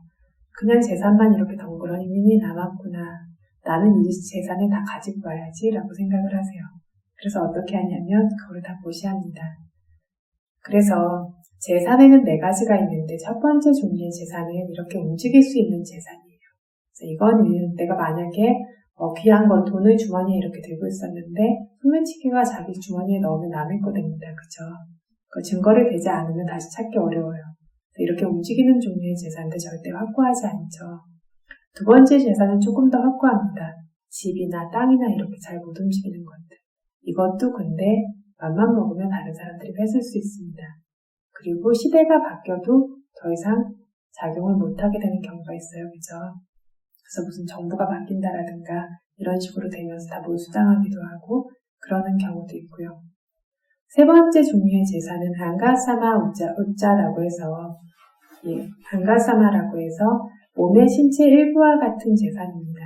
그냥 재산만 이렇게 덩그러니 남았구나. 나는 이 재산을 다 가지고 와야지 라고 생각을 하세요. 그래서 어떻게 하냐면 그걸 다 무시합니다. 그래서 재산에는 4가지가 있는데 첫 번째 종류의 재산은 이렇게 움직일 수 있는 재산이에요. 그래서 이거는 내가 만약에 귀한 건 돈을 주머니에 이렇게 들고 있었는데 소매치기가 자기 주머니에 넣으면 남의 거 됩니다. 그죠? 그 증거를 대지 않으면 다시 찾기 어려워요. 이렇게 움직이는 종류의 재산들 절대 확고하지 않죠. 두 번째 재산은 조금 더 확고합니다. 집이나 땅이나 이렇게 잘 못 움직이는 것들. 이것도 근데 맘만 먹으면 다른 사람들이 뺏을 수 있습니다. 그리고 시대가 바뀌어도 더 이상 작용을 못하게 되는 경우가 있어요. 그죠? 그래서 무슨 정부가 바뀐다라든가 이런 식으로 되면서 다 몰수당하기도 하고 그러는 경우도 있고요. 세 번째 종류의 재산은 안가사마 우자라고 해서 안가사마라고 해서 몸의 신체 일부와 같은 재산입니다.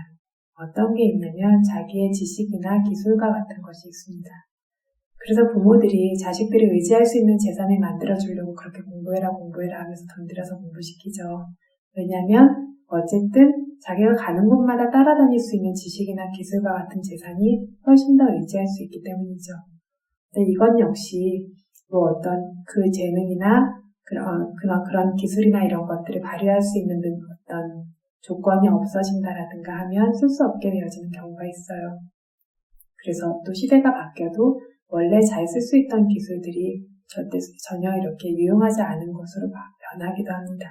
어떤 게 있냐면 자기의 지식이나 기술과 같은 것이 있습니다. 그래서 부모들이 자식들이 의지할 수 있는 재산을 만들어주려고 그렇게 공부해라 하면서 던들어서 공부시키죠. 왜냐하면 어쨌든 자기가 가는 곳마다 따라다닐 수 있는 지식이나 기술과 같은 재산이 훨씬 더 의지할 수 있기 때문이죠. 근데 이건 역시 어떤 그 재능이나 그런 기술이나 이런 것들을 발휘할 수 있는 어떤 조건이 없어진다라든가 하면 쓸 수 없게 되어지는 경우가 있어요. 그래서 또 시대가 바뀌어도 원래 잘 쓸 수 있던 기술들이 전혀 이렇게 유용하지 않은 것으로 변하기도 합니다.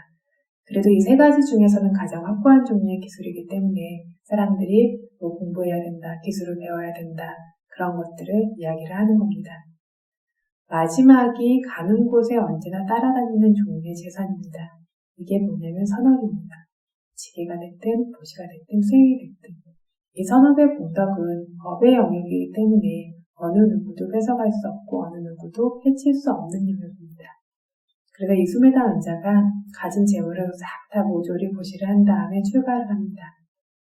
그래도 이 세 가지 중에서는 가장 확고한 종류의 기술이기 때문에 사람들이 공부해야 된다, 기술을 배워야 된다, 그런 것들을 이야기를 하는 겁니다. 마지막이 가는 곳에 언제나 따라다니는 종류의 재산입니다. 이게 뭐냐면 선업입니다. 지게가 됐든 보시가 됐든 수행이 됐든 이 선업의 공덕은 업의 영역이기 때문에 어느 누구도 뺏어갈 수 없고 어느 누구도 해칠 수 없는 영역입니다. 그래서 이 수메다 은자가 가진 재물을 싹 다 모조리 보시를 한 다음에 출가를 합니다.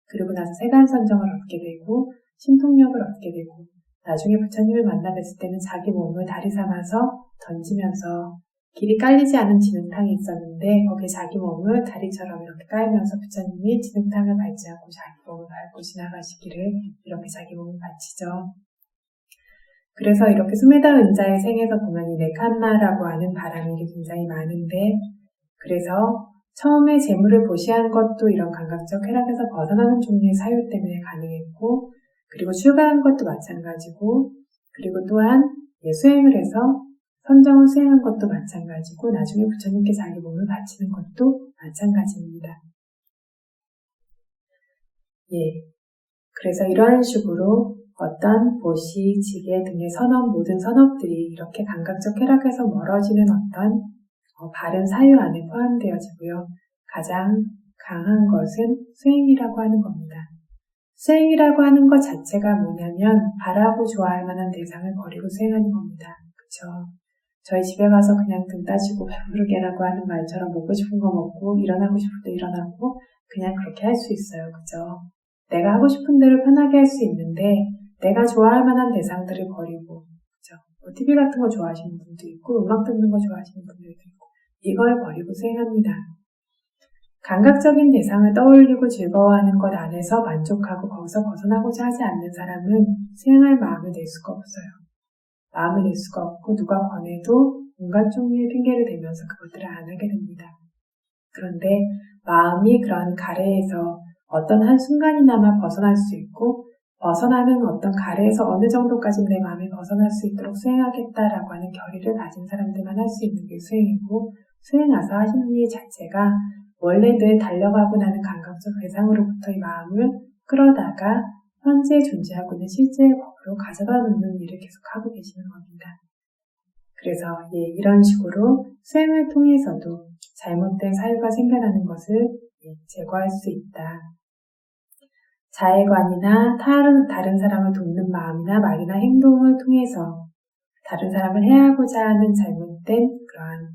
그리고 나서 세간선정을 얻게 되고 신통력을 얻게 되고 나중에 부처님을 만나 뵀을 때는 자기 몸을 다리 삼아서 던지면서 길이 깔리지 않은 진흙탕이 있었는데 거기에 자기 몸을 다리처럼 이렇게 깔면서 부처님이 진흙탕을 밟지 않고 자기 몸을 밟고 지나가시기를 이렇게 자기 몸을 바치죠. 그래서 이렇게 수메다 은자의 생에서 보면 이 네칸마라고 하는 바람이 굉장히 많은데 그래서 처음에 재물을 보시한 것도 이런 감각적 쾌락에서 벗어나는 종류의 사유 때문에 가능했고 그리고 출가한 것도 마찬가지고 그리고 또한 수행을 해서 선정을 수행한 것도 마찬가지고 나중에 부처님께 자기 몸을 바치는 것도 마찬가지입니다. 그래서 이런 식으로 어떤 보시, 지게 등의 선업, 모든 선업들이 이렇게 감각적 쾌락에서 멀어지는 어떤 바른 사유 안에 포함되어지고요. 가장 강한 것은 수행이라고 하는 겁니다. 수행이라고 하는 것 자체가 뭐냐면 바라고 좋아할 만한 대상을 버리고 수행하는 겁니다. 그쵸? 저희 집에 가서 그냥 등 따시고 배부르게라고 하는 말처럼 먹고 싶은 거 먹고 일어나고 싶을 때 일어나고 그냥 그렇게 할 수 있어요. 그죠? 내가 하고 싶은 대로 편하게 할 수 있는데 내가 좋아할 만한 대상들을 버리고 그죠? TV 같은 거 좋아하시는 분도 있고 음악 듣는 거 좋아하시는 분들도 있고 이걸 버리고 수행합니다. 감각적인 대상을 떠올리고 즐거워하는 것 안에서 만족하고 거기서 벗어나고자 하지 않는 사람은 수행할 마음을 낼 수가 없어요. 마음을 낼 수가 없고 누가 권해도 온갖 종류의 핑계를 대면서 그것들을 안 하게 됩니다. 그런데 마음이 그런 가래에서 어떤 한순간이나마 벗어날 수 있고 벗어나는 어떤 가래에서 어느 정도까지 내 마음이 벗어날 수 있도록 수행하겠다라고 하는 결의를 가진 사람들만 할 수 있는 게 수행이고 수행하서 하시는 일 자체가 원래 늘 달려가고 나는 감각적 대상으로부터 이 마음을 끌어다가 현재 존재하고 있는 실제의 법으로 가져다 놓는 일을 계속하고 계시는 겁니다. 그래서 이런 식으로 수행을 통해서도 잘못된 사유가 생겨나는 것을 제거할 수 있다. 자애관이나 다른 사람을 돕는 마음이나 말이나 행동을 통해서 다른 사람을 해하고자 하는 잘못된 그러한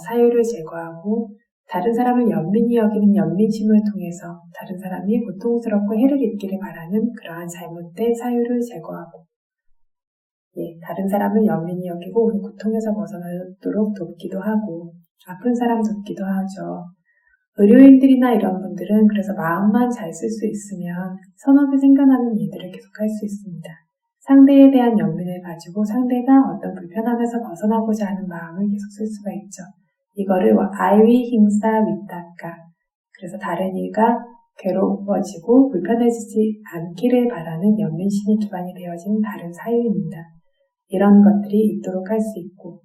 사유를 제거하고 다른 사람을 연민히 여기는 연민심을 통해서 다른 사람이 고통스럽고 해를 입기를 바라는 그러한 잘못된 사유를 제거하고 다른 사람을 연민히 여기고 우리 고통에서 벗어나도록 돕기도 하고 아픈 사람 돕기도 하죠. 의료인들이나 이런 분들은 그래서 마음만 잘 쓸 수 있으면 선업이 생겨나는 일들을 계속할 수 있습니다. 상대에 대한 연민을 가지고 상대가 어떤 불편함에서 벗어나고자 하는 마음을 계속 쓸 수가 있죠. 이거를 아이위 힘사 위타카 그래서 다른 이가 괴로워지고 불편해지지 않기를 바라는 연민심이 기반이 되어진 바른 사유입니다. 이런 것들이 있도록 할 수 있고,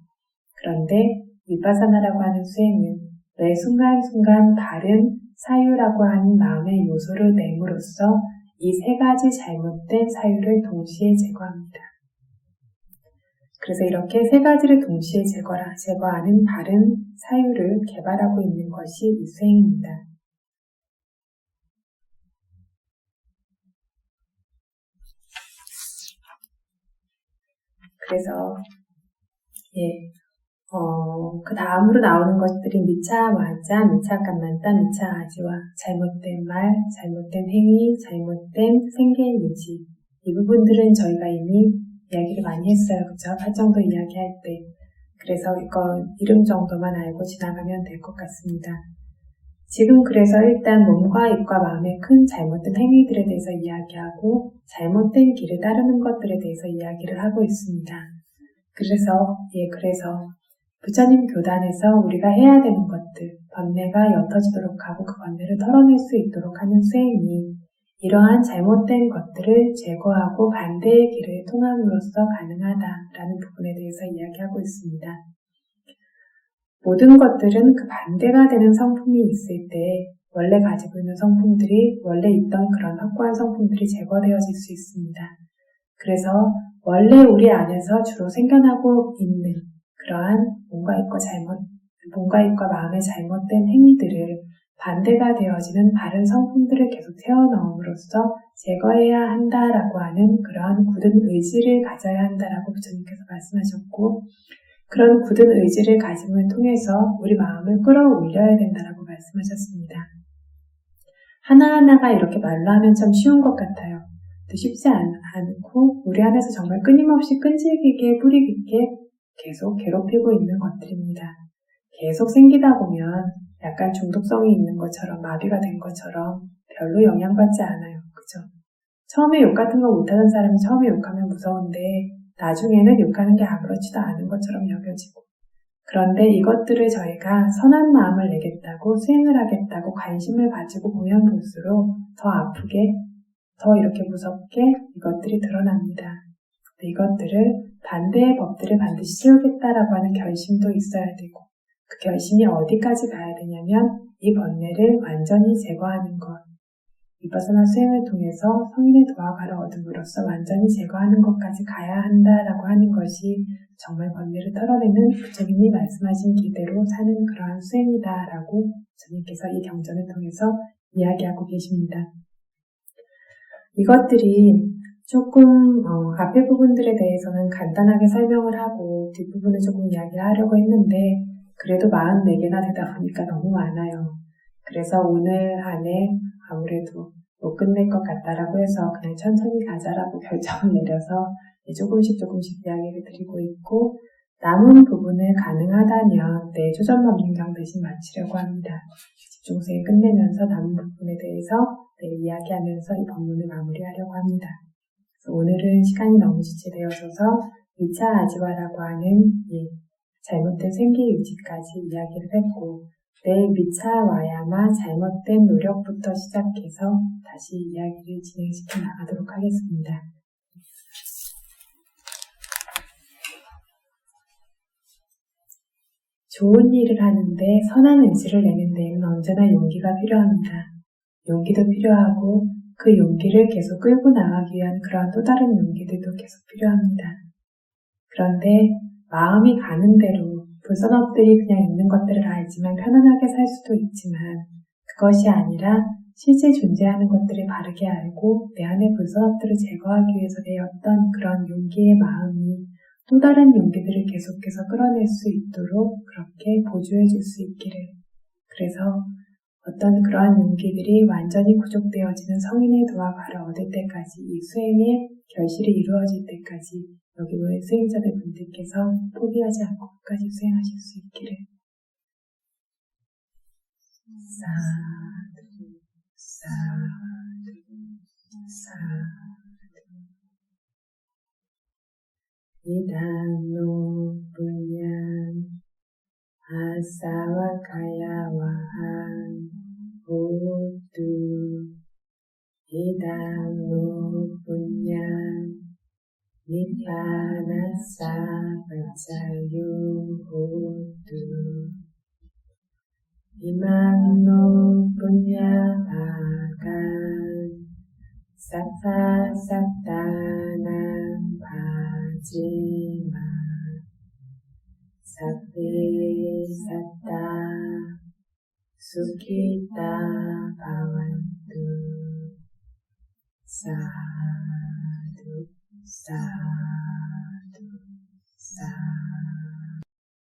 그런데 위파사나라고 하는 수행은 매 순간순간 바른 사유라고 하는 마음의 요소를 내므로써 이 세 가지 잘못된 사유를 동시에 제거합니다. 그래서 이렇게 세 가지를 동시에 제거하는 바른 사유를 개발하고 있는 것이 이 수행입니다. 그래서 그 다음으로 나오는 것들이 미차 와자, 미차 감만따, 미차 아지와 잘못된 말, 잘못된 행위, 잘못된 생계 유지, 이 부분들은 저희가 이미 이야기를 많이 했어요. 그죠? 팔정도 이야기할 때. 그래서 이거 이름 정도만 알고 지나가면 될 것 같습니다. 지금 그래서 일단 몸과 입과 마음의 큰 잘못된 행위들에 대해서 이야기하고 잘못된 길을 따르는 것들에 대해서 이야기를 하고 있습니다. 그래서 부처님 교단에서 우리가 해야 되는 것들, 번뇌가 옅어지도록 하고 그 번뇌를 털어낼 수 있도록 하는 수행이 이러한 잘못된 것들을 제거하고 반대의 길을 통함으로써 가능하다라는 부분에 대해서 이야기하고 있습니다. 모든 것들은 그 반대가 되는 성품이 있을 때 원래 가지고 있는 성품들이 원래 있던 그런 확고한 성품들이 제거되어질 수 있습니다. 그래서 원래 우리 안에서 주로 생겨나고 있는 그러한 몸과 입과 마음의 잘못된 행위들을 반대가 되어지는 바른 성품들을 계속 태워넣음으로써 제거해야 한다라고 하는 그러한 굳은 의지를 가져야 한다라고 부처님께서 말씀하셨고, 그런 굳은 의지를 가짐을 통해서 우리 마음을 끌어올려야 된다라고 말씀하셨습니다. 하나하나가 이렇게 말로 하면 참 쉬운 것 같아요. 쉽지 않고 우리 안에서 정말 끊임없이 끈질기게 뿌리 깊게 계속 괴롭히고 있는 것들입니다. 계속 생기다 보면 약간 중독성이 있는 것처럼 마비가 된 것처럼 별로 영향받지 않아요. 그죠? 처음에 욕 같은 거 못하는 사람이 처음에 욕하면 무서운데 나중에는 욕하는 게 아무렇지도 않은 것처럼 여겨지고, 그런데 이것들을 저희가 선한 마음을 내겠다고 수행을 하겠다고 관심을 가지고 보면 볼수록 더 아프게 더 이렇게 무섭게 이것들이 드러납니다. 이것들을 반대의 법들을 반드시 세우겠다라고 하는 결심도 있어야 되고, 그 결심이 어디까지 가야 되냐면 이 번뇌를 완전히 제거하는 것, 위파사나 수행을 통해서 성인의 도화가를 얻음으로써 완전히 제거하는 것까지 가야 한다라고 하는 것이 정말 번뇌를 털어내는 부처님이 말씀하신 길대로 사는 그러한 수행이다라고 부처님께서 이 경전을 통해서 이야기하고 계십니다. 이것들이 조금 앞에 부분들에 대해서는 간단하게 설명을 하고 뒷부분을 조금 이야기를 하려고 했는데 그래도 44개나 되다 보니까 너무 많아요. 그래서 오늘 안에 아무래도 못 끝낼 것 같다라고 해서 그냥 천천히 가자라고 결정을 내려서 조금씩 이야기를 드리고 있고, 남은 부분을 가능하다면 내조전법륜경 대신 마치려고 합니다. 집중수행 끝내면서 남은 부분에 대해서 이야기하면서 이 법문을 마무리하려고 합니다. 그래서 오늘은 시간이 너무 지체되어져서 미차 아지와라고 하는 잘못된 생계 유지까지 이야기를 했고, 내일 미차 와야마 잘못된 노력부터 시작해서 다시 이야기를 진행시켜 나가도록 하겠습니다. 좋은 일을 하는데 선한 의지를 내는 데에는 언제나 용기가 필요합니다. 용기도 필요하고 그 용기를 계속 끌고 나가기 위한 그러한 또 다른 용기들도 계속 필요합니다. 그런데 마음이 가는 대로 불선업들이 그냥 있는 것들을 알지만 편안하게 살 수도 있지만, 그것이 아니라 실제 존재하는 것들을 바르게 알고 내 안의 불선업들을 제거하기 위해서 내었던 그런 용기의 마음이 또 다른 용기들을 계속해서 끌어낼 수 있도록 그렇게 보조해 줄 수 있기를, 그래서 어떤 그러한 용기들이 완전히 구족되어지는 성인의 도화가를 얻을 때까지, 이 수행의 결실이 이루어질 때까지 여기 모인 수행자들 분들께서 포기하지 않고 끝까지 수행하실 수 있기를. 사두 사두 사두. 이단노 분양 아사와 가야와한 호두 idang punyang nippanassa pacayuhotu imang no punyapakang sattva sattanang pajima sabbe satta sukhita bhavantu sadhu sadhu